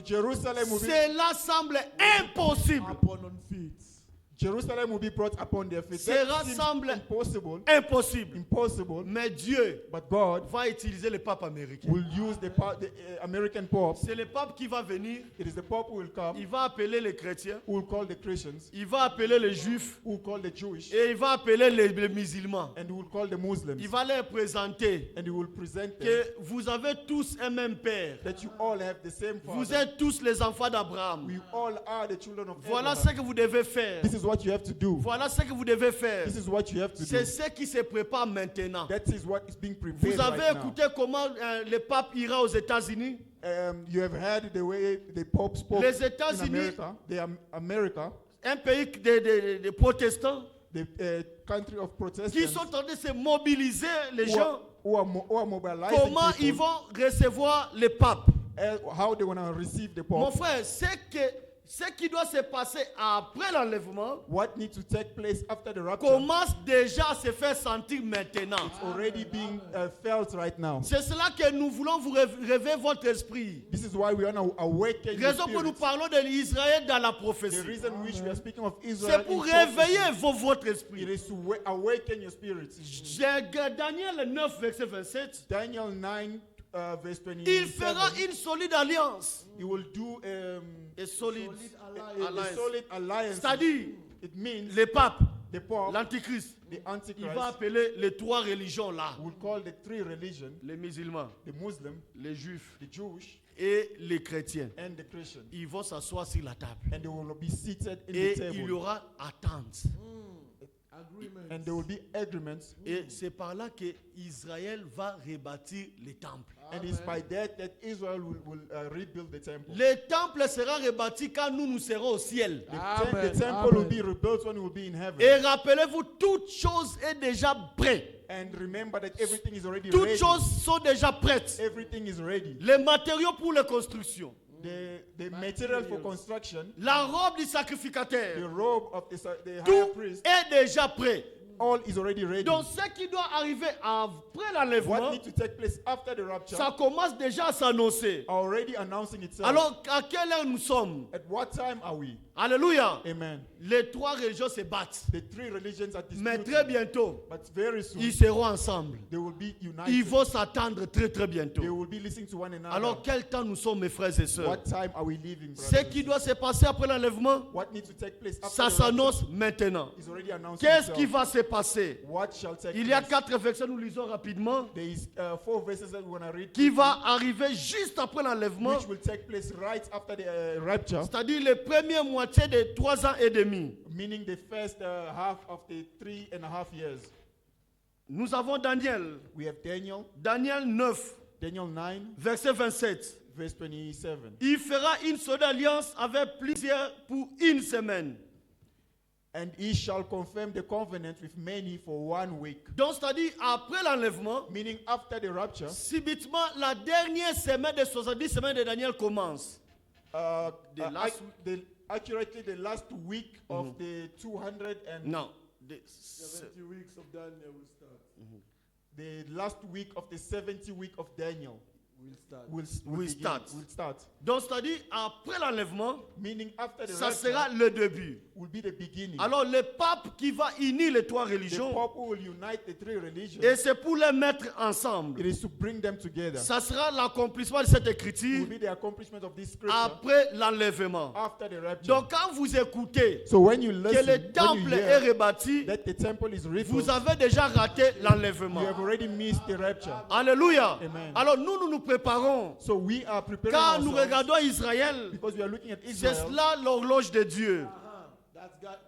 Jerusalem will be Cela semble impossible. Upon on feet. Jerusalem will be brought upon their feet. Cela That seems semble impossible. Impossible. Impossible. Mais Dieu But God va utiliser le pape américain. will use the American Pope. C'est le pape qui va venir. It is the Pope who will come, Il va appeler les chrétiens. who will call the Christians, Il va appeler les juifs. who will call the Jewish, Et il va appeler les musulmans. and who will call the Muslims. Il va leur présenter And he will present them que vous avez tous un même père. that you all have the same Vous Father. êtes tous les enfants d'Abraham. We all are the children of Voilà ce Abraham. que vous devez faire. This is what you have to do. Voilà ce que vous devez faire. This is what you have to do. C'est ce qui se prépare maintenant. That is what is being prepared Vous avez right now. écouté comment le pape ira aux États-Unis? You have heard the way the Pope spoke Les in États-Unis- America. America, Un pays de protestants the country of Protestants, qui sont en train de se mobiliser, les gens. who are mobilizing Comment people, ils vont recevoir le pape? how they want to receive the Mon Pope. frère, ce qui doit se passer après l'enlèvement What needs to take place after the rapture commence déjà à se faire sentir maintenant. is already being felt right now. C'est cela que nous voulons vous réveiller votre esprit. This is why we want to awaken your Raison pour nous spirit. parlons de l'Israël dans la The prophétie. reason which we are speaking of C'est Israel pour in prophecy, réveiller votre it esprit. is to awaken your spirit. Daniel 9, verset 27. Daniel 9, verse Il fera 27. une solide alliance. He will do Et solide a alliance. solid alliance. C'est-à-dire, It means le pape, the Pope, l'antichrist, the il va Antichrist, appeler les trois religions là. will call the three religions, Les musulmans, the Muslim, les juifs the Jewish, et les chrétiens. and the Christian. Ils vont s'asseoir sur la table. And they will be seated in Et the il y table. aura attente. Agreement. And there will be agreements. Et c'est par là que Israël va rebâtir les temples. And it's by that Israel will rebuild the temple. Le temple sera rebâti quand nous serons au ciel. The temple will be rebuilt when we will be in heaven. Et rappelez-vous, toute chose est déjà prête. And remember that everything is already Toutes ready. choses sont déjà prêtes. Everything is ready. Les matériaux pour la construction. The material for construction, La robe du the sacrificateur. robe of the high Tout priest, est déjà prêt. all is already ready. Donc ce qui doit arriver après What l'enlèvement, needs to take place after the rapture ça commence déjà à s'annoncer. are already announcing itself. Alors à quelle heure nous sommes? At what time are we? Alléluia. Amen. Les trois religions se battent. The three religions are Mais disputing, très bientôt, but very soon ils seront ensemble. they will be united. Ils vont s'attendre très très bientôt. They will be listening to one another. Alors quel temps nous sommes, mes frères et sœurs? What time are we living, Ce brothers? qui doit se passer après l'enlèvement, What needs to take place after ça the rapture s'annonce maintenant. is already announced. Qu'est-ce qui va se passer? What shall take Il y a place? 4 versets, nous lisons rapidement, There is 4 verses that we want to read, qui va arriver juste après l'enlèvement, which will take place right after the rapture, c'est-à-dire les premières moitiés de 3 ans et demi. meaning the first half of the 3.5 years. Nous avons Daniel, We have Daniel 9, Daniel 9, verset 27. verse 27. Il fera une seule alliance avec plusieurs pour une semaine. And he shall confirm the covenant with many for 1 week. Donc, c'est-à-dire, après l'enlèvement, Meaning after the rapture, subitement, la dernière semaine des 70 semaines de Daniel commence. The last accurately the last week of the 200 and Non. 70 weeks of Daniel will start. the last week of the 70 week of Daniel Will start. will Will start. start. Donc, c'est-à-dire, après l'enlèvement, Meaning after the ça rapture sera le début. will be the beginning. Alors, le pape qui va unir les trois The religions, Pope will unite the three religions. et c'est pour les mettre ensemble. It is to bring them together. Ça sera l'accomplissement de cette It écriture will be the accomplissement of this scripture après l'enlèvement. after the rapture. Donc, quand vous écoutez So when you que listen, le when you temple est hear rebâti, that the temple is vous rebuilt, avez déjà raté you l'enlèvement. have already missed the rapture. Alléluia. Amen. Alors, nous nous préparons. So we are preparing Quand nous ourselves regardons Israël, because we are looking at c'est Israel. cela l'horloge de Dieu. That's God's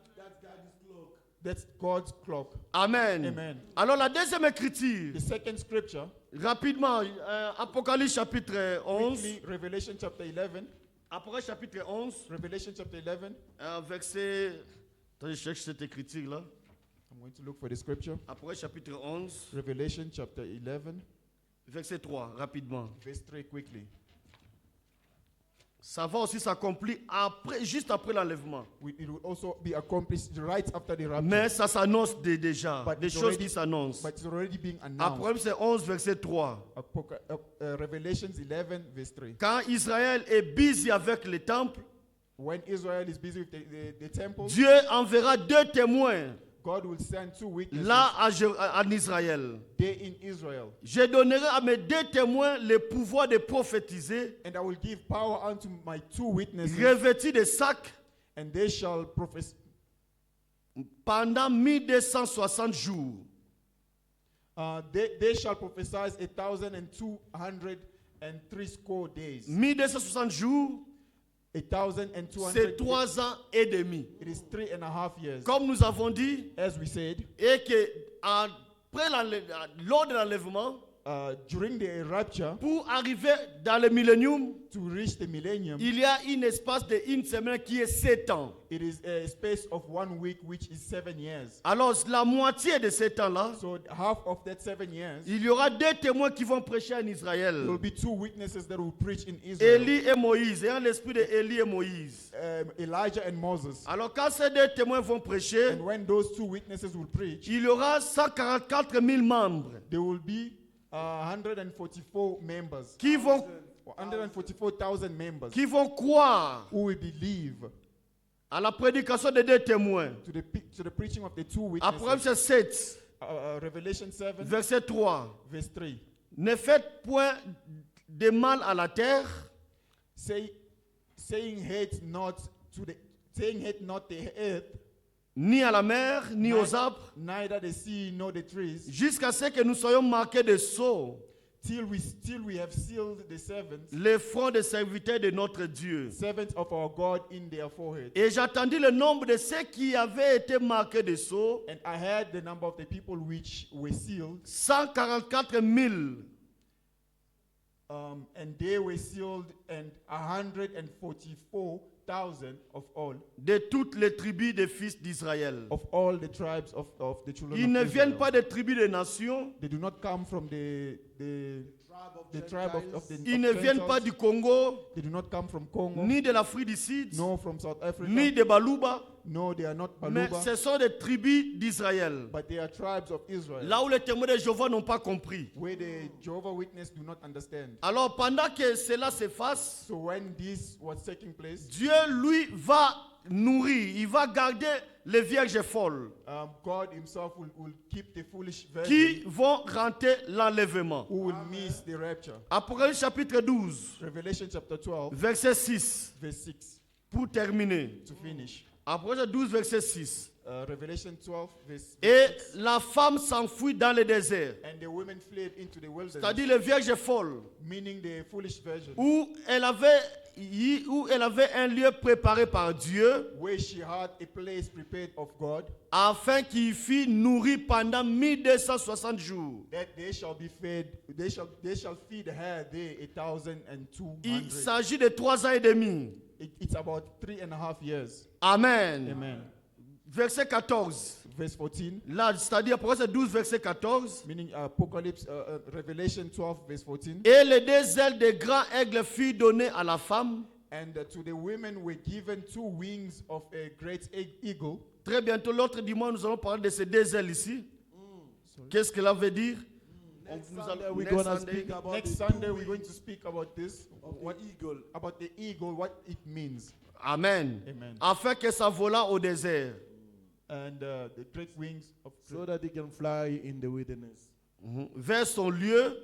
clock. That's God's clock. Amen. Amen. Alors, la deuxième écriture, The second scripture, rapidement, Apocalypse chapitre 11. quickly, Revelation chapter 11. Apocalypse chapitre 11, Revelation chapter 11. verset. Attendez, je cherche cette écriture-là. I'm going to look for the scripture. Apocalypse chapitre 11, Revelation chapter 11, verset 3, rapidement. verse 3 quickly. Ça va aussi s'accomplir après, juste après l'enlèvement. It will also be accomplished right after the rapture. Mais ça s'annonce déjà. But Des it's choses already- qui s'annoncent. But it's already being announced. Apocalypse 11, verset 3. Revelations 11, verse 3. Quand Israël est busy avec les temples, When Israel is busy with the temple, Dieu enverra 2 témoins God will send 2 witnesses là en Israël. there in Israel. Je donnerai à mes 2 témoins le pouvoir de prophétiser, And I will give power unto my 2 witnesses, revêtis de sacs and they shall prophesy. pendant 1260 jours. They shall prophesy 1,203 score days. 1260 jours, 1,200. c'est 3 ans et demi. It is 3.5 years. Comme nous avons dit, As we said, et que lors de l'enlèvement, during the rapture, pour arriver dans le millénium, to reach the millennium, il y a un espace de 1 semaine qui est 7 ans. it is a space of 1 week, which is 7 years. Alors, la moitié de ces temps-là, So half of that 7 years, il y aura 2 témoins qui vont prêcher en there Israël. will be 2 witnesses that will preach in Israel. Élie et Moïse, ayant l'esprit de Élie et Moïse. Elijah and Moses. Alors, quand ces 2 témoins vont prêcher, And when those 2 witnesses will preach, il y aura 144 000 membres there will be 144 members, qui vont 144,000 members qui vont croire who will believe à la prédication des 2 témoins. to the preaching of the 2 witnesses. Apocalypse 7, Revelation 7, verset 3. verse 3. Ne faites point de mal à la terre, Saying hate not the earth, ni à la mer, ni aux arbres, neither the sea nor the trees, jusqu'à ce que nous soyons marqués de sceaux, till we have sealed the servants les fronts des serviteurs de notre Dieu. of our God in their forehead. Et j'attendis le nombre de ceux qui avaient été marqués de sceaux, And I heard the number of the people which were sealed, 144 000. and they were sealed, and 144,000 of all De toutes les tribus des fils d'Israël. the tribes of the children Ils of ne viennent Israel. pas des tribus des nations, They do not come from the tribe of the ils ne viennent pas Gentiles. du Congo, They do not come from Congo, ni de l'Afrique du Sud, no from South Africa, ni de Baluba, no, they are not mais Baluba, ce sont des tribus d'Israël. but they are tribes of Israel, Là où les témoins de Jéhovah n'ont pas compris. where the Jehovah Witness do not understand. Alors pendant que cela se fasse, So when this was taking place, Dieu lui va nourrir, il va garder les vierges folles God himself will keep the foolish qui virgins vont renter l'enlèvement. who will miss the rapture. Apocalypse chapitre 12, Revelation chapter 12, verset 6, verse 6, pour terminer. to finish. Apocalypse 12, verset 6. Revelation 12, verse Et 6. la femme s'enfuit dans le désert, And the women fled into the wilderness, c'est-à-dire les vierges folles, meaning the foolish virgin, où elle avait un lieu préparé par Dieu, where she had a place prepared of God, afin qu'il fût nourri pendant 1260 jours. that they shall be fed, they shall feed her there Il 1,200. s'agit de 3 ans et demi. It's about 3.5 years. Amen. Amen. verset 14. verse 14, Là, c'est-à-dire Apocalypse 12, verset 14. meaning Apocalypse, Revelation 12, verse 14. Et les deux ailes des grands aigles furent données à la femme. And to the women were given 2 wings of a great eagle. Très bientôt, l'autre dimanche, nous allons parler de ces deux ailes ici. Qu'est-ce que cela veut dire? Next Nous Sunday, allons- we're next gonna Sunday. speak about Next the Sunday, two we're going wings to speak about this, of what, the eagle. about the eagle, what it means, Amen. Amen. Afin que ça vola au désert. and the great wings of So that he can fly in the wilderness. Vers son lieu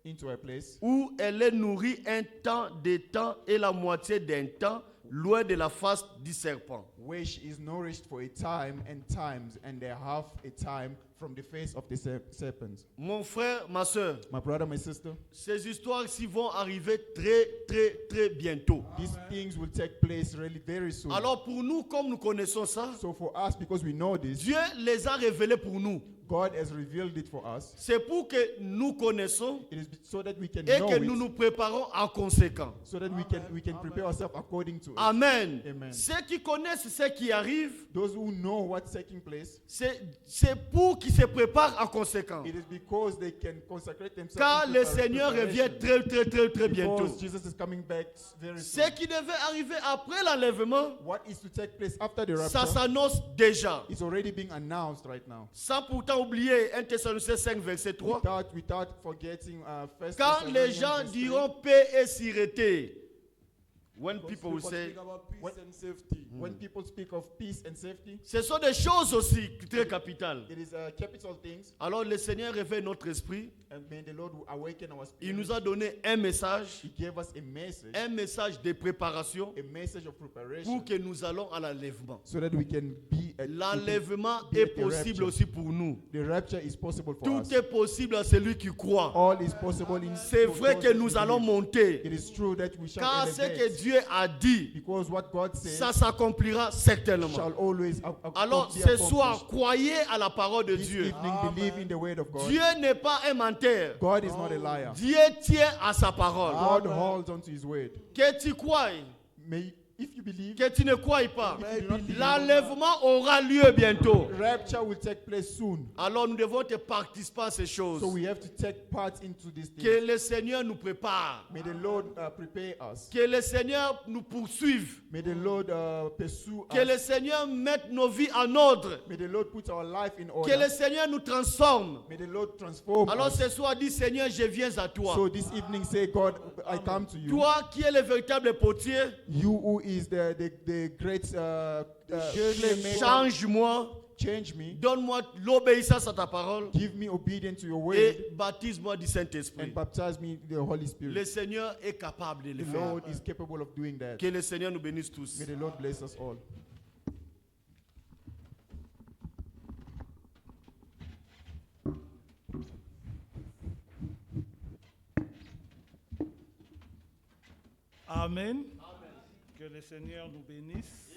into a place où elle est nourrie un temps, des temps et la moitié d'un temps, loin de la face du serpent. where she is nourished for a time and times, and a half a time from the face of the serpent. Mon frère, ma soeur, My brother, my sister, ces histoires-ci vont arriver très, très, très bientôt. these things will take place really very soon. Alors pour nous, comme nous connaissons ça, So for us, because we know this, Dieu les a révélés pour nous. God has revealed it for us. C'est pour que nous connaissons It is so that we can et know que nous it, nous préparons en conséquent. so that we can prepare ourselves according to it. Amen. Amen. Ceux qui connaissent ce qui arrive, Those who know what's taking place, c'est pour qu'ils se préparent en conséquent. it is because they can consecrate themselves. Car into le Seigneur revient preparation. très, très, très, très bientôt. Because Jesus is coming back very Ce soon. qui devait arriver après l'enlèvement, What is to take place after the ça rapture s'annonce déjà. is already being announced right now. Sans pourtant oublier 1 Thessaloniciens 5, verset 3. Without forgetting First Quand les Thessalonians gens verse 3, diront paix et sûreté, when Because people will say, speak about peace what- and safety. when people speak of peace and safety, ce sont des choses aussi très capitales. it is capital things, Alors le Seigneur réveille notre esprit. and may the Lord awaken our Il spirit. nous a donné un message He gave us de préparation a message of pour preparation, que nous allons à l'enlèvement. so that we can be. L'enlèvement be est at the possible rapture. aussi pour nous. The rapture is possible for Tout us. est possible à celui qui croit. All is possible in. C'est for vrai those que that nous allons believe. monter. It is true that we shall Car ce que elevate, Dieu a dit, because what God says ça s'accomplira certainement. shall always Alors be ce soir, accomplished. croyez à la parole de This Dieu. evening, believe in the word of God. Dieu n'est pas un menteur. God is not a liar. Dieu tient à sa parole. God holds on to his word. Que tu crois, May, if you believe, que tu ne crois pas, if you do not believe, l'enlèvement aura lieu bientôt. rapture will take place soon. Alors nous devons être participants à ces choses. So we have to take part into these things. Que le Seigneur nous prépare. May the Lord prepare us. Que le Seigneur nous poursuive. May the Lord pursue Que le us. Seigneur mette nos vies en ordre. May the Lord put our life in Que order. le Seigneur nous transforme. May the Lord transform Alors us. ce soir, dis Seigneur, je viens à toi. So this evening, say, God, I come to you. Toi qui es le véritable potier, You who is the great maker, change-moi. change me. Donne-moi l'obéissance à ta parole. Give me obedience to your word, Et baptise-moi du Saint-Esprit. and baptize me in the Holy Le Spirit. Seigneur est capable de le The faire. Lord is capable of doing that. Que le Seigneur nous bénisse tous. May the Lord bless us all. Amen. Que le Seigneur nous bénisse.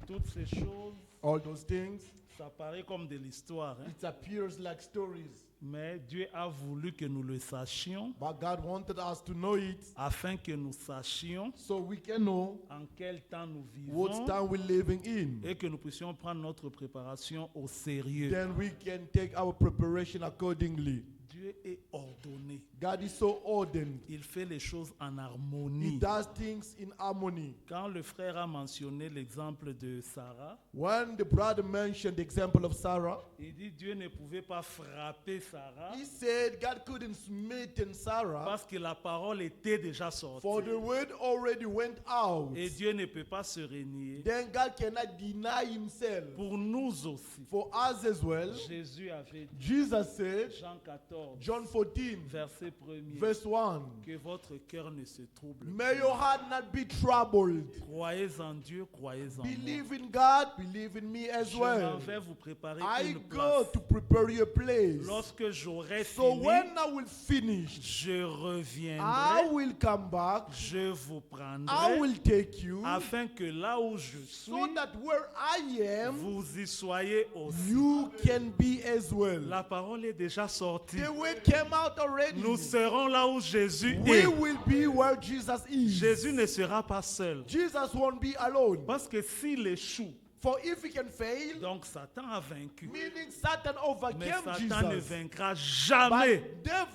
Toutes ces choses, All those things, ça paraît comme de l'histoire, hein. it appears like stories. Mais Dieu a voulu que nous le sachions But God wanted us to know it afin que nous sachions so we can know en quel temps nous what vivons time we're living in. et que nous puissions prendre notre préparation au sérieux. Then we can take our preparation accordingly. Dieu est ordonné. God is so ordained. Il fait les choses en He harmonie. does things in harmony. Quand le frère a mentionné l'exemple de Sarah, When the brother mentioned the example of Sarah, il dit Dieu ne pouvait pas frapper Sarah he said God couldn't smite Sarah parce que la parole était déjà sortie. for the word already went out. Et Dieu ne peut pas se renier. Then God cannot deny himself. Pour nous aussi, For us as well, Jésus avait dit, Jesus said, Jean 14, John 14, verset 1er, verse 1, que votre cœur ne se trouble may point. your heart not be troubled. Croyez en Dieu, croyez en moi. Believe in God, believe in me as Je m'en well. vais vous préparer I une go place. to prepare you a place. Lorsque j'aurai So fini, when I will finish, je I reviendrai, will come back, je vous I prendrai, will take you, afin que là où je suis, so that where I am, vous y soyez aussi. you can be as well. La parole est déjà sortie. The word came out already. Nous serons là où Jésus We est. will be where Jesus is. Jésus ne sera pas seul. Jesus won't be alone. Parce que s'il échoue, For if he can fail, donc Satan a vaincu. meaning Satan Mais overcame Satan ne Jesus. vaincra jamais.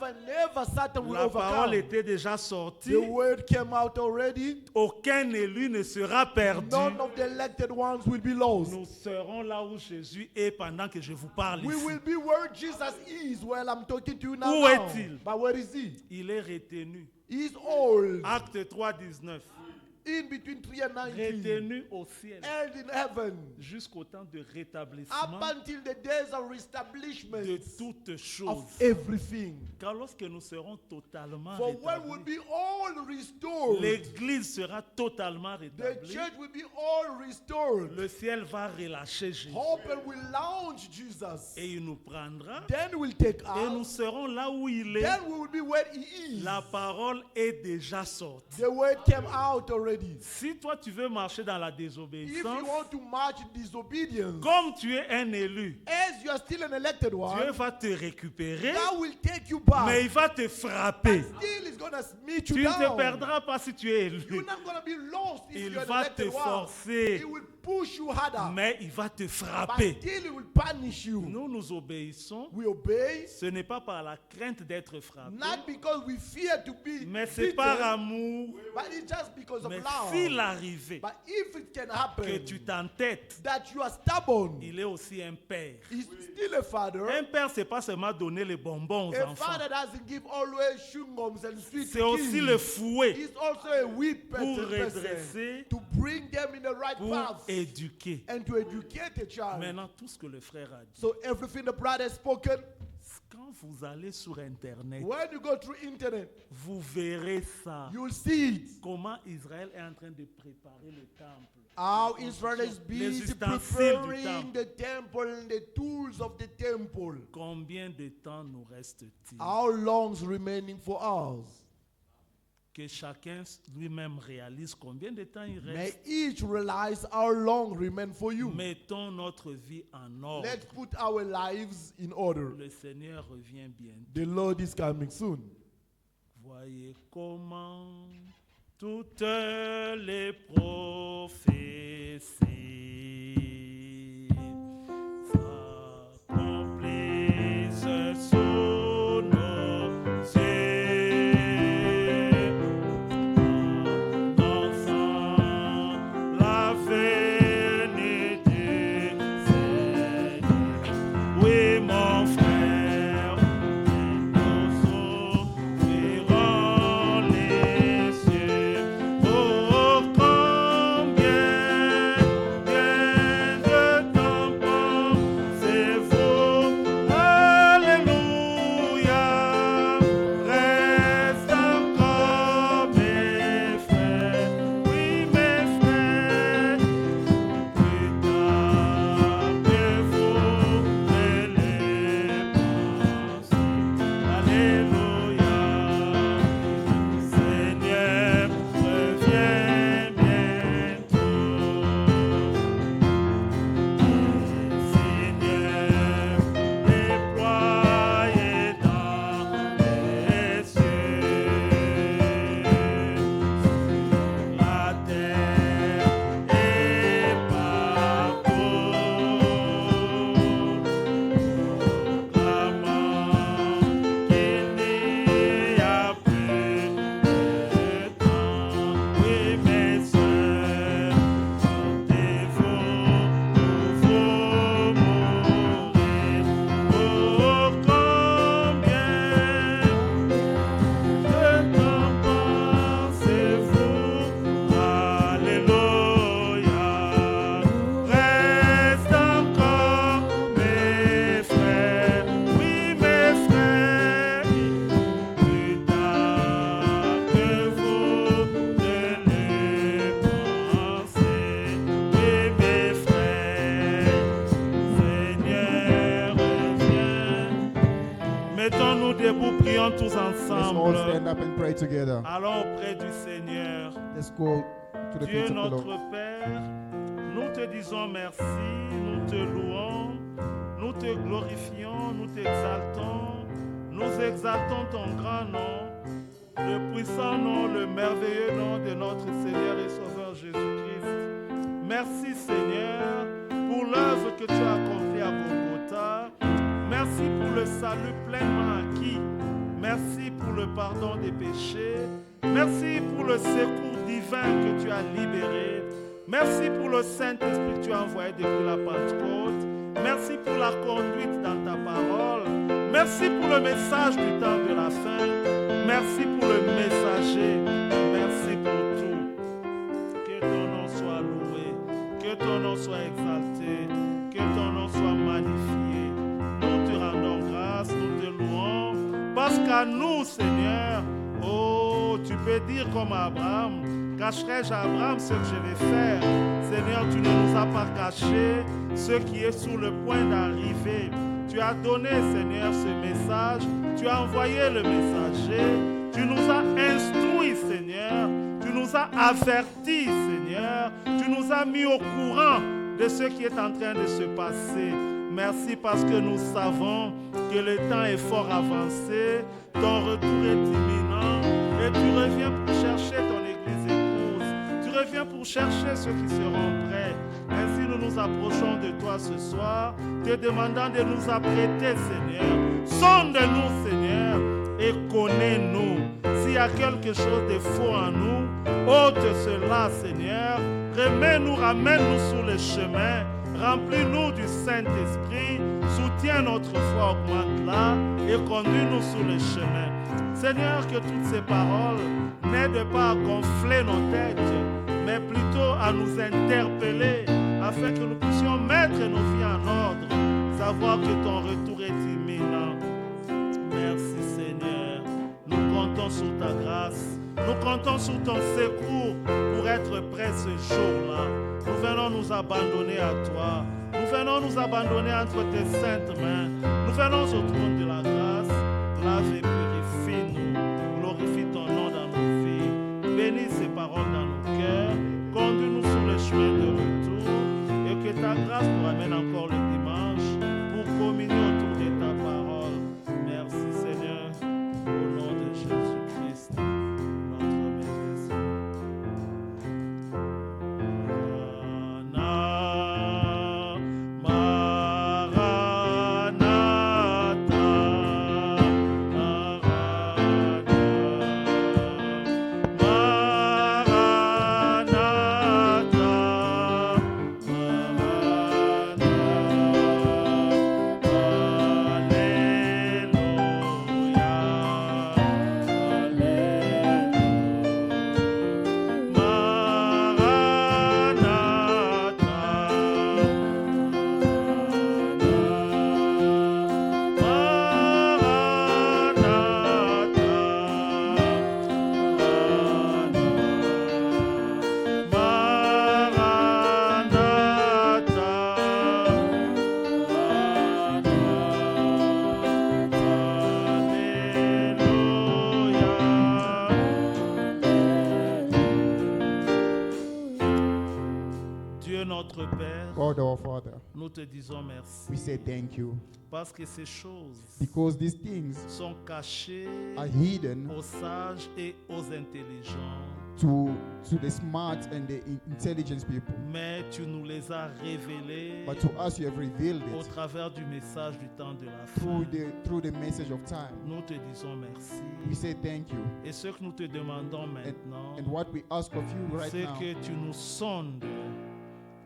But never Satan will La parole overcome. était déjà sortie. The word came out already. Aucun élu ne sera perdu. None of the elected ones will be lost. Nous serons là où Jésus est pendant que je vous parle We ici. will be where Jesus is while I'm talking to you now. Où est-il? But where is he? Il est retenu. He's old. Acte 3, 19. In between 3 and 19. Retenu au ciel Held in heaven. jusqu'au temps de Up rétablissement until the days of de establishment toutes choses. of everything. Car lorsque nous serons totalement For when we'll rétablis, be all restored, l'Église sera totalement the rétablie. church will be all restored. Le ciel va relâcher Jésus. Hope will launch Jesus. Et il nous prendra. Then we'll take Et nous us. serons là où il est. Then we will be where he is. La parole est déjà sortie. The word came out already. Si toi tu veux marcher dans la If désobéissance, you want to march in disobedience, comme tu es un élu, as you are still an elected Dieu one, va te récupérer, God will take you back. mais il va te frapper. Still is gonna meet Tu you ne te down. perdras pas si tu es You're élu, not gonna be lost if Il you're an va te elected one. forcer. He will push you harder. mais il va te But frapper. still he will punish you. Nous obéissons. We obey, Ce n'est pas par la crainte d'être frappé, not because we fear to be mais c'est beaten, par amour. but it's just because of Mais love. s'il arrivait But if it can que happen tu t'entêtes, that you are stubborn, il est aussi un père. he's still a father. Un père, c'est pas seulement donner les bonbons aux A enfants. father doesn't give always chewing-gums and sweet C'est aussi kids. le fouet He's also a whip pour person redresser, to bring them in the right pour path éduquer. and to educate a child. Maintenant, tout ce que le frère a dit, So everything the brother has spoken, quand vous allez sur Internet, when you go through internet, vous verrez ça. you'll see it. Comment Israël est en train de préparer le temple. How Israel is Les busy ustensiles du preparing the temple and the tools of the temple. Combien de temps nous reste-t-il? How long's remaining for us? Que chacun lui-même réalise combien de temps il May reste. each realize how long remain for you. Mettons notre vie en ordre. Let's put our lives in order. Le Seigneur revient bientôt. The Lord is coming soon. Voyez comment toutes les prophéties s'accomplissent sous nos yeux. Annonçant la venue du Seigneur. Oui, mon frère, nous ouvrirons les cieux. Oh, combien de temps pensez-vous? Alléluia, reste encore mes frères. Oui, mes frères, plus tard que vous ne les pensez. Alléluia, Seigneur revient bientôt. Seigneur déployé dans les cieux, la terre et partout, proclamant qu'il n'y a plus de temps. Oui, mes sœurs, sentez-vous, nous vous mourir. Oh, combien de temps pensez-vous? Alléluia, reste encore mes frères. Oui, mes frères, plus tard que vous ne le pensez. Oui, mes frères, Seigneur revient. Mettons-nous debout, prions tous Let's all ensemble. stand up and pray together. Allons auprès du Seigneur. Let's go to the Dieu feet of the notre Lord. Père, nous te disons merci, nous te louons, nous te glorifions, nous t'exaltons, nous exaltons ton grand nom, le puissant nom, le merveilleux nom de notre Seigneur et Sauveur Jésus-Christ. Merci Seigneur que tu as accompli à Golgotha. Merci pour le salut pleinement acquis. Merci pour le pardon des péchés. Merci pour le secours divin que tu as libéré. Merci pour le Saint-Esprit que tu as envoyé depuis la Pentecôte. Merci pour la conduite dans ta parole. Merci pour le message du temps de la fin. Merci pour le messager. Merci pour tout. Que ton nom soit loué. Que ton nom soit exalté. Que ton nom soit magnifié. Nous te rendons grâce, nous te louons. Parce qu'à nous, Seigneur, oh, tu peux dire comme Abraham, cacherai-je à Abraham ce que je vais faire? Seigneur, tu ne nous as pas caché ce qui est sur le point d'arriver. Tu as donné, Seigneur, ce message. Tu as envoyé le messager. Tu nous as instruits, Seigneur. Tu nous as avertis, Seigneur. Tu nous as mis au courant de ce qui est en train de se passer. Merci parce que nous savons que le temps est fort avancé. Ton retour est imminent. Et tu reviens pour chercher ton Église épouse. Tu reviens pour chercher ceux qui seront prêts. Ainsi nous nous approchons de toi ce soir, te demandant de nous apprêter, Seigneur. Sonde-nous, Seigneur, et connais-nous. S'il y a quelque chose de faux en nous, ôte cela, Seigneur. Remets-nous, ramène-nous sur le chemin. Remplis-nous du Saint-Esprit. Soutiens notre foi, augmente-la et conduis-nous sur le chemin. Seigneur, que toutes ces paroles n'aident pas à gonfler nos têtes, mais plutôt à nous interpeller afin que nous puissions mettre nos vies en ordre, savoir que ton retour est imminent. Merci Seigneur, nous comptons sur ta grâce, nous comptons sur ton secours pour être prêts ce jour-là. Nous venons nous abandonner à toi, nous venons nous abandonner entre tes saintes mains, nous venons au trône de la grâce, lave et purifie-nous, glorifie ton nom dans nos vies, bénis ces paroles dans nos cœurs, conduis-nous sur le chemin de retour et que ta grâce nous ramène encore le dimanche pour communier autour de ta parole. Merci Seigneur, au nom de Jésus-Christ, notre Messie. Notre Père, God our Father, nous te disons merci we say thank you parce que ces choses because these things sont cachées are hidden aux sages et aux intelligents, to the smart and the intelligent people. mais tu nous les as révélées But to us you have revealed au it travers du message du temps de la fin. through the message of time. Nous te disons merci. We say thank you. Et ce que nous te demandons maintenant, And what we ask of you right c'est now, que tu nous sondes,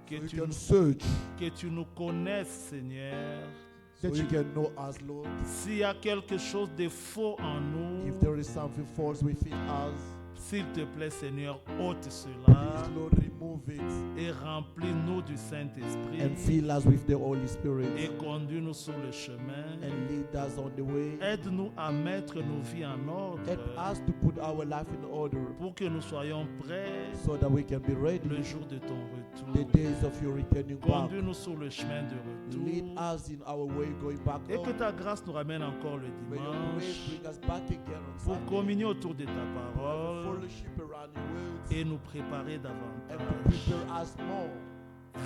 que So you tu can nous, search, que tu nous connaisses, Seigneur. so you can know us, Lord. S'il y a quelque chose de faux en nous, If there is something false within us, s'il te plaît, Seigneur, ôte cela please, Lord, remove it et remplis-nous du Saint-Esprit and fill us with the Holy Spirit et conduis-nous sur le chemin. and lead us on the way. Aide-nous à mettre nos vies en ordre Help us to put our life in order pour que nous soyons prêts so that we can be ready le jour de ton the retour. days of your returning back. Conduis-nous sur le chemin de Lead retour us in our way going back et que home. ta grâce nous ramène encore le May your grace dimanche bring us back again on pour Sunday. communier autour de ta Have a parole fellowship around your words et nous préparer and davantage. prepare us more.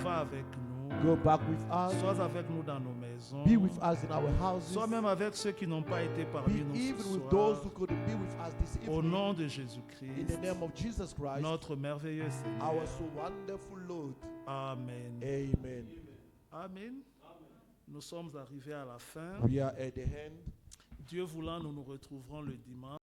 Va avec nous, Go back with us. sois avec nous dans nos maisons, Be with us in our houses. sois même avec ceux qui n'ont pas été Be parmi nous even ce with soir. those who couldn't be with us this Au evening. nom de In Jésus-Christ, the name of Jesus Christ, notre merveilleux Seigneur. our so wonderful Lord. Amen. Amen. Amen. Nous sommes arrivés à la fin. We are at the end. Dieu voulant, nous nous retrouverons le dimanche.